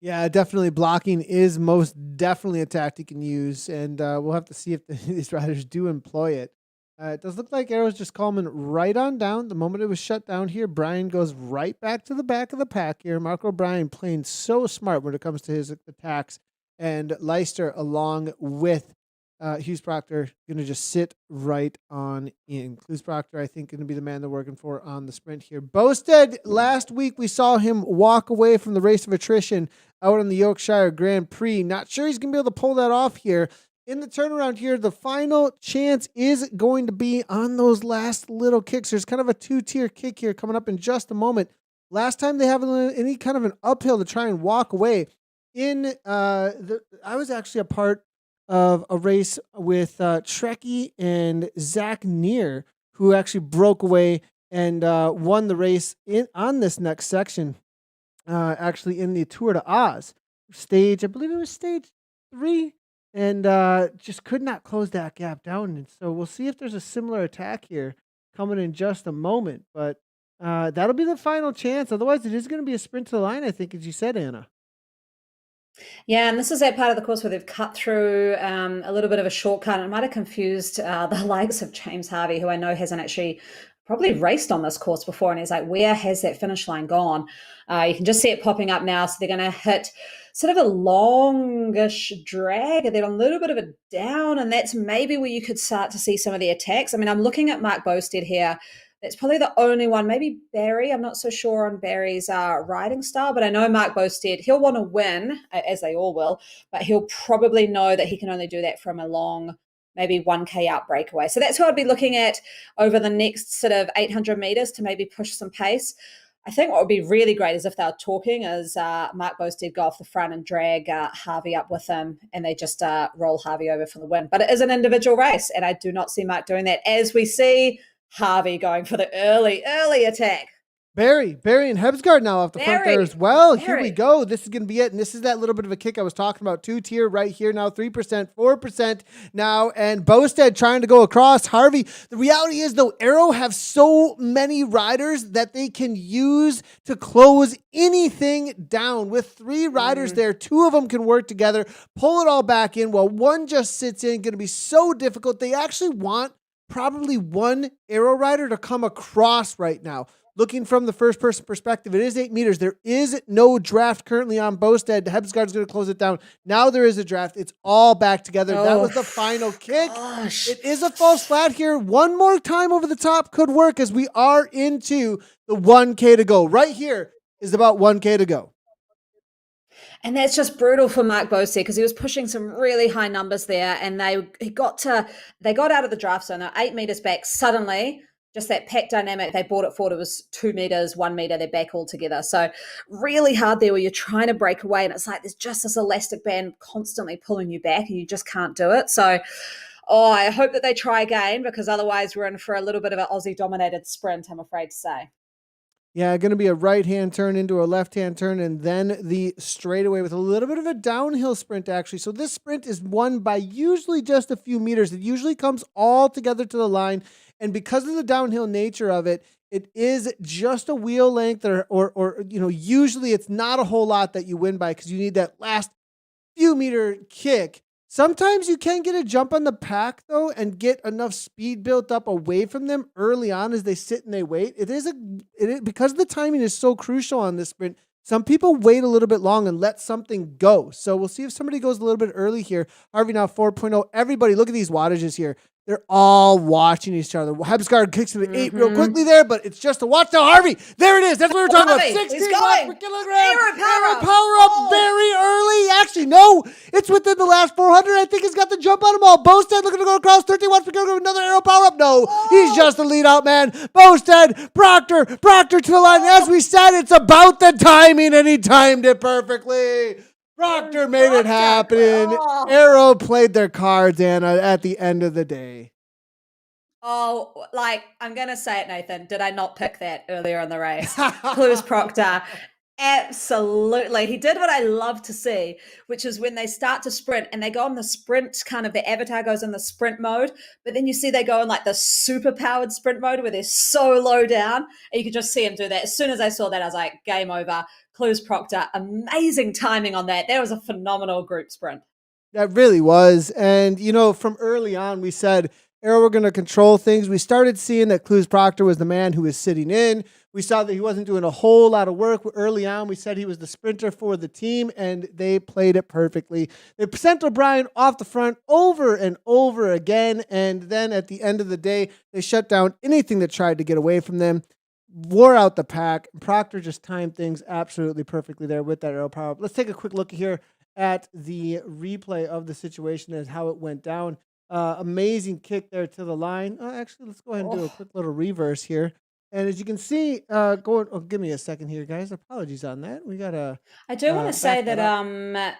S1: Yeah, definitely blocking is most definitely a tactic you can use, and we'll have to see if these riders do employ it. It does look like Arrow's just calming right on down. The moment it was shut down here, Brian goes right back to the back of the pack here. Mark O'Brien playing so smart when it comes to his attacks, and Leicester along with Hughes Proctor going to just sit right on in. Hughes Proctor, I think, going to be the man they're working for on the sprint here. Bosted, last week we saw him walk away from the race of attrition out on the Yorkshire Grand Prix. Not sure he's going to be able to pull that off here. In the turnaround here, the final chance is going to be on those last little kicks. There's kind of a 2-tier kick here coming up in just a moment. Last time they have any kind of an uphill to try and walk away. I was actually a part of a race with Trekkie and Zach Neer, who actually broke away and won the race in on this next section. Actually, in the Tour de Oz stage, I believe it was stage 3, and just could not close that gap down. And so we'll see if there's a similar attack here coming in just a moment. But that'll be the final chance. Otherwise, it is going to be a sprint to the line, I think, as you said, Anna.
S2: Yeah, and this is that part of the course where they've cut through a little bit of a shortcut. And it might have confused the likes of James Harvey, who I know hasn't actually probably raced on this course before. And he's like, where has that finish line gone? You can just see it popping up now. So they're going to hit sort of a longish drag and then a little bit of a down. And that's maybe where you could start to see some of the attacks. I mean, I'm looking at Mark Bosted here. That's probably the only one. Maybe Barry. I'm not so sure on Barry's riding style, but I know Mark Bosted, he'll want to win, as they all will, but he'll probably know that he can only do that from a long, maybe 1K out breakaway. So that's who I'd be looking at over the next sort of 800 meters to maybe push some pace. I think what would be really great is if they were talking is Mark Bosted go off the front and drag Harvey up with him, and they just roll Harvey over for the win. But it is an individual race, and I do not see Mark doing that, as we see Harvey going for the early attack.
S1: Barry and Hebsgaard now off the front there as well. Here we
S2: Barry.
S1: go. This is going to be it. And this is that little bit of a kick I was talking about. 2-tier right here now. 3%, 4% now. And Bosted trying to go across. Harvey. The reality is, though, Arrow have so many riders that they can use to close anything down. With 3 riders there, 2 of them can work together, pull it all back in while one just sits in. Going to be so difficult. They actually want probably one Arrow rider to come across right now. Looking from the first person perspective, it is 8 meters. There is no draft currently on Bosted. Hebsgaard's going to close it down. Now there is a draft. It's all back together. That was the final kick.
S2: Gosh.
S1: It is a false flat here. One more time over the top could work, as we are into the 1K to go. Right here is about 1K to go.
S2: And that's just brutal for Mark Bosted, because he was pushing some really high numbers there, and they got out of the draft zone. They're 8 meters back. Suddenly, just that pack dynamic, they brought it forward. It was 2 meters, 1 meter, they're back all together. So really hard there where you're trying to break away, and it's like there's just this elastic band constantly pulling you back, and you just can't do it. So I hope that they try again, because otherwise we're in for a little bit of an Aussie-dominated sprint, I'm afraid to say.
S1: Yeah, going to be a right-hand turn into a left-hand turn, and then the straightaway with a little bit of a downhill sprint, actually. So this sprint is won by usually just a few meters. It usually comes all together to the line, and because of the downhill nature of it, it is just a wheel length, or usually it's not a whole lot that you win by, because you need that last few meter kick. Sometimes you can get a jump on the pack, though, and get enough speed built up away from them early on as they sit and they wait. Because the timing is so crucial on this sprint, some people wait a little bit long and let something go. So we'll see if somebody goes a little bit early here. Harvey now 4.0. Everybody, look at these wattages here. They're all watching each other. Hebsgaard kicks to the 8 real quickly there, but it's just a watch. Now Harvey, there it is. That's what we were talking about. 16 watts per kilogram. Aero power up very early. Actually, no, it's within the last 400. I think he's got the jump on them all. Bosted looking to go across. 13 watts per kilogram. Another aero power up. No, he's just a lead out man. Bosted, Proctor to the line. As we said, it's about the timing, and he timed it perfectly. Proctor made it happen. Arrow played their cards, Anna, at the end of the day.
S2: Oh, I'm going to say it, Nathan. Did I not pick that earlier in the race? Clues Proctor. Absolutely. He did what I love to see, which is when they start to sprint and they go on the sprint, kind of the avatar goes in the sprint mode, but then you see they go in like the super powered sprint mode where they're so low down, and you can just see him do that. As soon as I saw that, I was like, game over. Clues Proctor, amazing timing on that. That was a phenomenal group sprint.
S1: That really was. And, from early on, we said, Arrow were going to control things. We started seeing that Clues Proctor was the man who was sitting in. We saw that he wasn't doing a whole lot of work early on. We said he was the sprinter for the team, and they played it perfectly. They sent O'Brien off the front over and over again, and then at the end of the day, they shut down anything that tried to get away from them. Wore out the pack. Proctor just timed things absolutely perfectly there with that aero power. Let's take a quick look here at the replay of the situation and how it went down. Amazing kick there to the line. Actually, let's go ahead and do a quick little reverse here. And as you can see, give me a second here, guys. Apologies on that. We got to.
S2: I do want to say that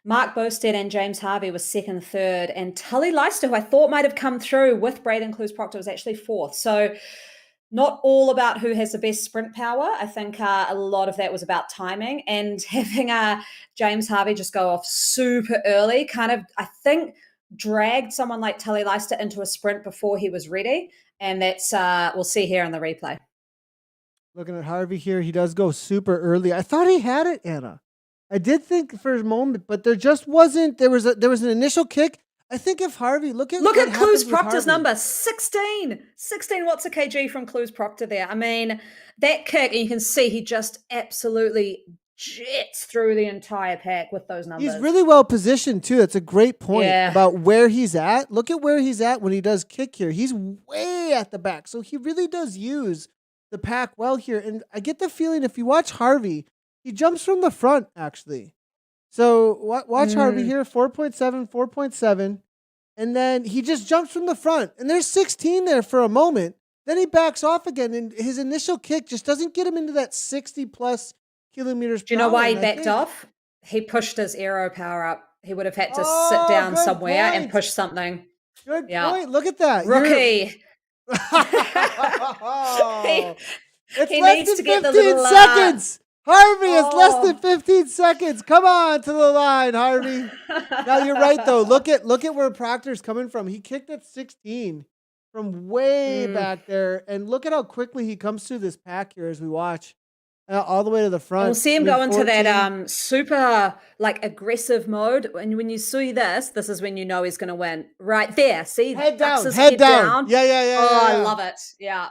S2: Mark Bosted and James Harvey was second, third, and Tully Leister, who I thought might have come through with Braden Clues Proctor, was actually fourth. So not all about who has the best sprint power. I think a lot of that was about timing and having James Harvey just go off super early, kind of, I think, dragged someone like Tully Leister into a sprint before he was ready. And that's, we'll see here in the replay.
S1: Looking at Harvey here, he does go super early. I thought he had it, Anna. I did think for a moment, but there just wasn't. There was an initial kick. I think if Harvey
S2: look at Clues Proctor's
S1: Harvey.
S2: number 16 watts a kg from Clues Proctor there. I mean, that kick, and you can see he just absolutely jets through the entire pack with those numbers.
S1: He's really well positioned too. That's a great point about where he's at. Look at where he's at when he does kick here. He's way at the back, so he really does use the pack well here. And I get the feeling if you watch Harvey, he jumps from the front actually. So watch Harvey here, 4.7, 4.7. And then he just jumps from the front. And there's 16 there for a moment. Then he backs off again. And his initial kick just doesn't get him into that 60 plus kilometers per hour.
S2: Do you know why he backed off? He pushed his aero power up. He would have had to sit down somewhere and push something.
S1: Good point. Look at that.
S2: Rookie.
S1: It's less than 15 seconds. Harvey, it's less than 15 seconds. Come on to the line, Harvey. Now you're right though. Look at where Proctor's coming from. He kicked at 16 from way back there, and look at how quickly he comes through this pack here as we watch all the way to the front.
S2: And we'll see him go into that super like aggressive mode. And when you see this is when you know he's going to win. Right there. See,
S1: head down. Yeah.
S2: Oh, I love it. Yeah.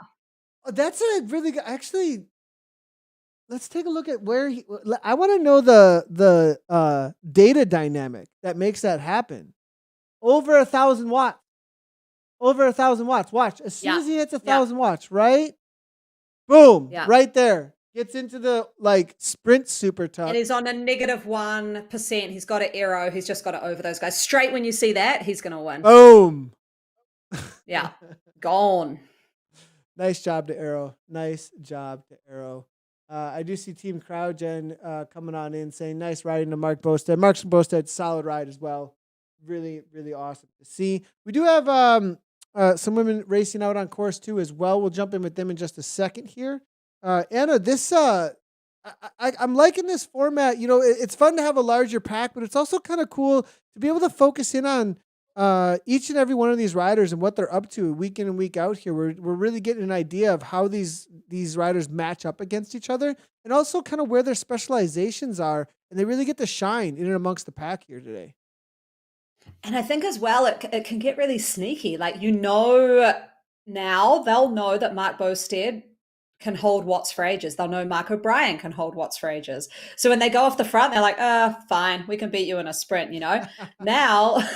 S1: Oh, that's a really good. Actually, let's take a look at where he. I want to know the data dynamic that makes that happen. Over 1,000 watts. Over 1,000 watts. Watch as soon as he hits 1,000 watts, right? Boom! Right there. Gets into the sprint super tough.
S2: And he's on a -1%. He's got an aero. He's just got to over those guys. Straight when you see that, he's going to win.
S1: Boom.
S2: Yeah. Gone.
S1: Nice job to Arrow. Nice job to Arrow. I do see Team CrowdGen coming on in saying nice riding to Mark Bostad. Mark Bostad, solid ride as well. Really, really awesome to see. We do have some women racing out on course too as well. We'll jump in with them in just a second here. Anna, this I'm liking this format. You know, it's fun to have a larger pack, but it's also kind of cool to be able to focus in on each and every one of these riders and what they're up to week in and week out here. We're really getting an idea of how these riders match up against each other and also kind of where their specializations are. And they really get to shine in and amongst the pack here today.
S2: And I think as well, it can get really sneaky. Like, now they'll know that Mark Bostad can hold watts for ages. They'll know Mark O'Brien can hold watts for ages. So when they go off the front, they're like, fine, we can beat you in a sprint, you know? Now,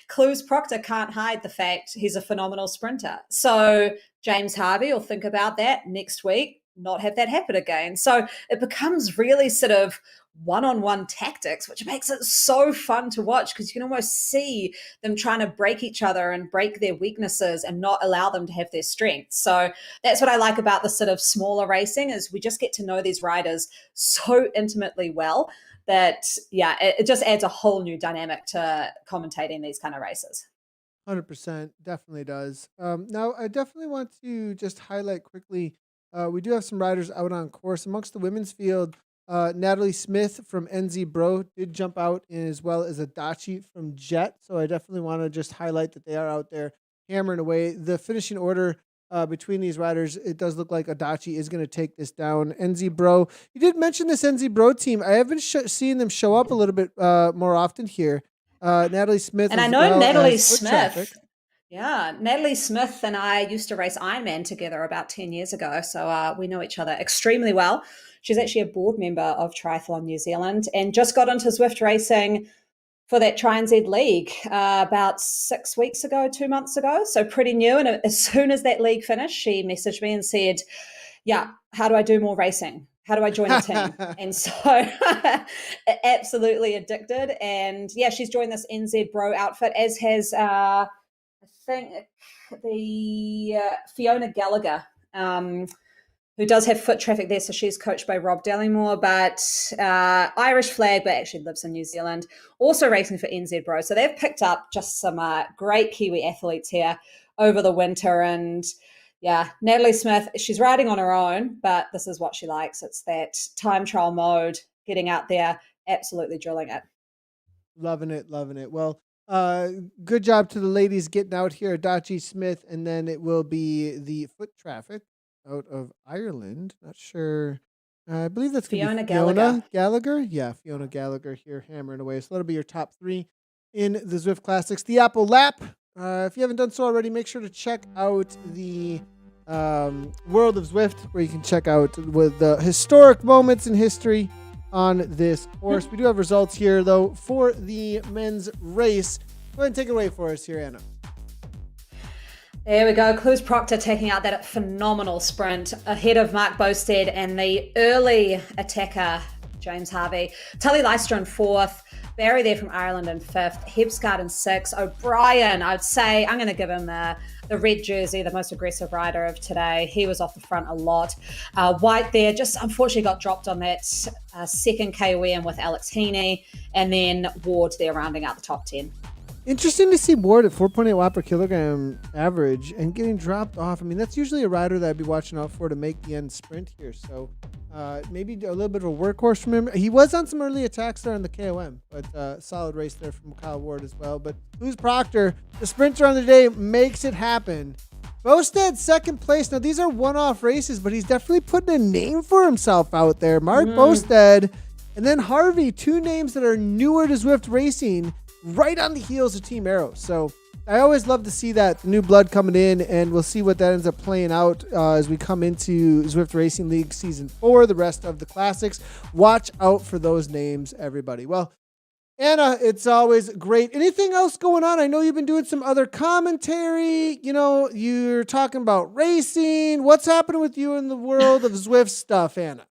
S2: Clues Proctor can't hide the fact he's a phenomenal sprinter. So James Harvey will think about that next week, not have that happen again. So it becomes really sort of one-on-one tactics, which makes it so fun to watch because you can almost see them trying to break each other and break their weaknesses and not allow them to have their strengths. So that's what I like about the sort of smaller racing is we just get to know these riders so intimately well that, it just adds a whole new dynamic to commentating these kind of races.
S1: 100%, definitely does. Now, I definitely want to just highlight quickly, we do have some riders out on course. Amongst the women's field, Natalie Smith from NZ Bro did jump out, as well as Adachi from Jet. So I definitely want to just highlight that they are out there hammering away. The finishing order between these riders, it does look like Adachi is going to take this down. NZ Bro, you did mention this NZ Bro team. I haven't seen them show up a little bit more often here. Natalie Smith.
S2: And I know Natalie Smith. Yeah, Natalie Smith and I used to race Ironman together about 10 years ago. So we know each other extremely well. She's actually a board member of Triathlon New Zealand and just got into Zwift racing for that Tri-NZ League about 6 weeks ago, 2 months ago. So pretty new. And as soon as that league finished, she messaged me and said, how do I do more racing? How do I join a team? And so absolutely addicted. And she's joined this NZ Bro outfit, as has, I think, the Fiona Gallagher, who does have foot traffic there. So she's coached by Rob Dallymore, but Irish flag, but actually lives in New Zealand, also racing for NZ Bro. So they've picked up just some great Kiwi athletes here over the winter. And yeah, Natalie Smith, she's riding on her own, but this is what she likes. It's that time trial mode, getting out there, absolutely drilling it.
S1: Loving it, loving it. Well, uh, good job to the ladies getting out here, Dachi Smith, and then it will be the foot traffic out of Ireland. Not sure. I believe that's gonna be
S2: Fiona Gallagher.
S1: Fiona Gallagher. Yeah, Fiona Gallagher here hammering away. So that'll be your top three in the Zwift Classics. The Apple Lap. If you haven't done so already, make sure to check out the World of Zwift, where you can check out with the historic moments in history on this course. We do have results here, though, for the men's race. Go ahead and take it away for us here, Anna.
S2: There we go. Clues Proctor taking out that phenomenal sprint ahead of Mark Bosted and the early attacker, James Harvey. Tully Leicester in fourth. Barry there from Ireland in fifth. Hebscott in sixth. O'Brien, I'd say, I'm going to give him the red jersey, the most aggressive rider of today. He was off the front a lot. White there just unfortunately got dropped on that second KOM with Alex Heaney. And then Ward there rounding out the top 10.
S1: Interesting to see Ward at 4.8 watt per kilogram average and getting dropped off. I mean, that's usually a rider that I'd be watching out for to make the end sprint here. So maybe a little bit of a workhorse from him. He was on some early attacks there on the KOM, but solid race there from Kyle Ward as well. But who's Proctor? The sprinter on the day makes it happen. Bosted second place. Now, these are one-off races, but he's definitely putting a name for himself out there. Mark Bosted and then Harvey, two names that are newer to Zwift racing, right on the heels of Team Arrow. So I always love to see that new blood coming in, and we'll see what that ends up playing out as we come into Zwift Racing League Season 4, the rest of the classics. Watch out for those names, everybody. Well, Anna, it's always great. Anything else going on? I know you've been doing some other commentary. You know, you're talking about racing. What's happening with you in the world of Zwift stuff, Anna?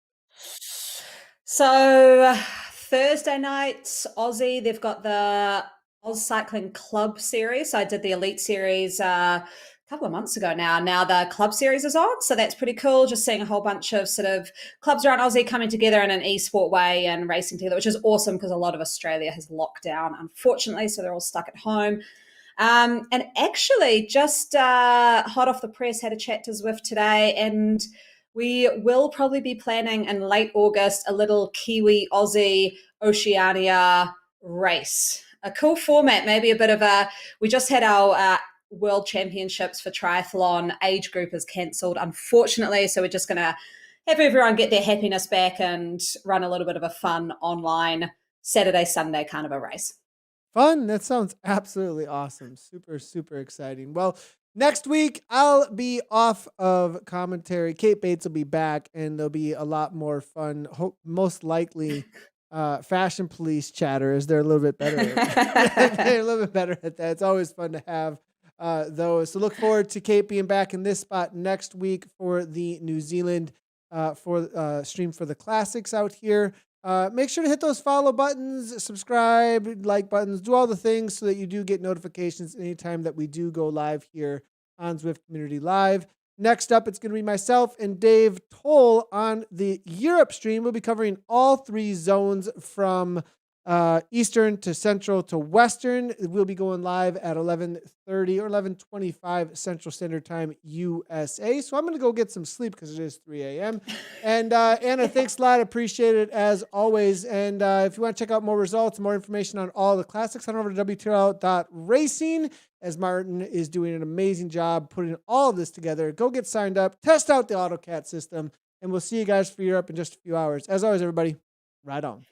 S2: So Thursday night, Aussie, they've got the Oz Cycling Club series. So I did the Elite series a couple of months ago now. Now the Club series is on. So that's pretty cool. Just seeing a whole bunch of sort of clubs around Aussie coming together in an esport way and racing together, which is awesome because a lot of Australia has locked down, unfortunately. So they're all stuck at home. And actually, just hot off the press, had a chat to Zwift today, and we will probably be planning in late August a little Kiwi Aussie Oceania race. A cool format, maybe a bit of a. We just had our World Championships for triathlon age group is cancelled, unfortunately. So we're just going to have everyone get their happiness back and run a little bit of a fun online Saturday, Sunday kind of a race.
S1: Fun. That sounds absolutely awesome. Super, super exciting. Well, next week I'll be off of commentary. Kate Bates will be back, and there'll be a lot more fun. Most likely, fashion police chatter, as they're a little bit better. They're a little bit better at that. It's always fun to have those. So look forward to Kate being back in this spot next week for the New Zealand stream for the classics out here. Make sure to hit those follow buttons, subscribe, like buttons, do all the things so that you do get notifications anytime that we do go live here on Zwift Community Live. Next up, it's going to be myself and Dave Toll on the Europe stream. We'll be covering all three zones from Eastern to Central to Western. We'll be going live at 11:30 or 11:25 Central Standard Time USA. So I'm going to go get some sleep because it is 3 a.m. And Anna, thanks a lot. Appreciate it as always. And if you want to check out more results, more information on all the classics, head over to WTRL.racing, as Martin is doing an amazing job putting all of this together. Go get signed up, test out the AutoCAT system, and we'll see you guys for Europe in just a few hours. As always, everybody, ride on.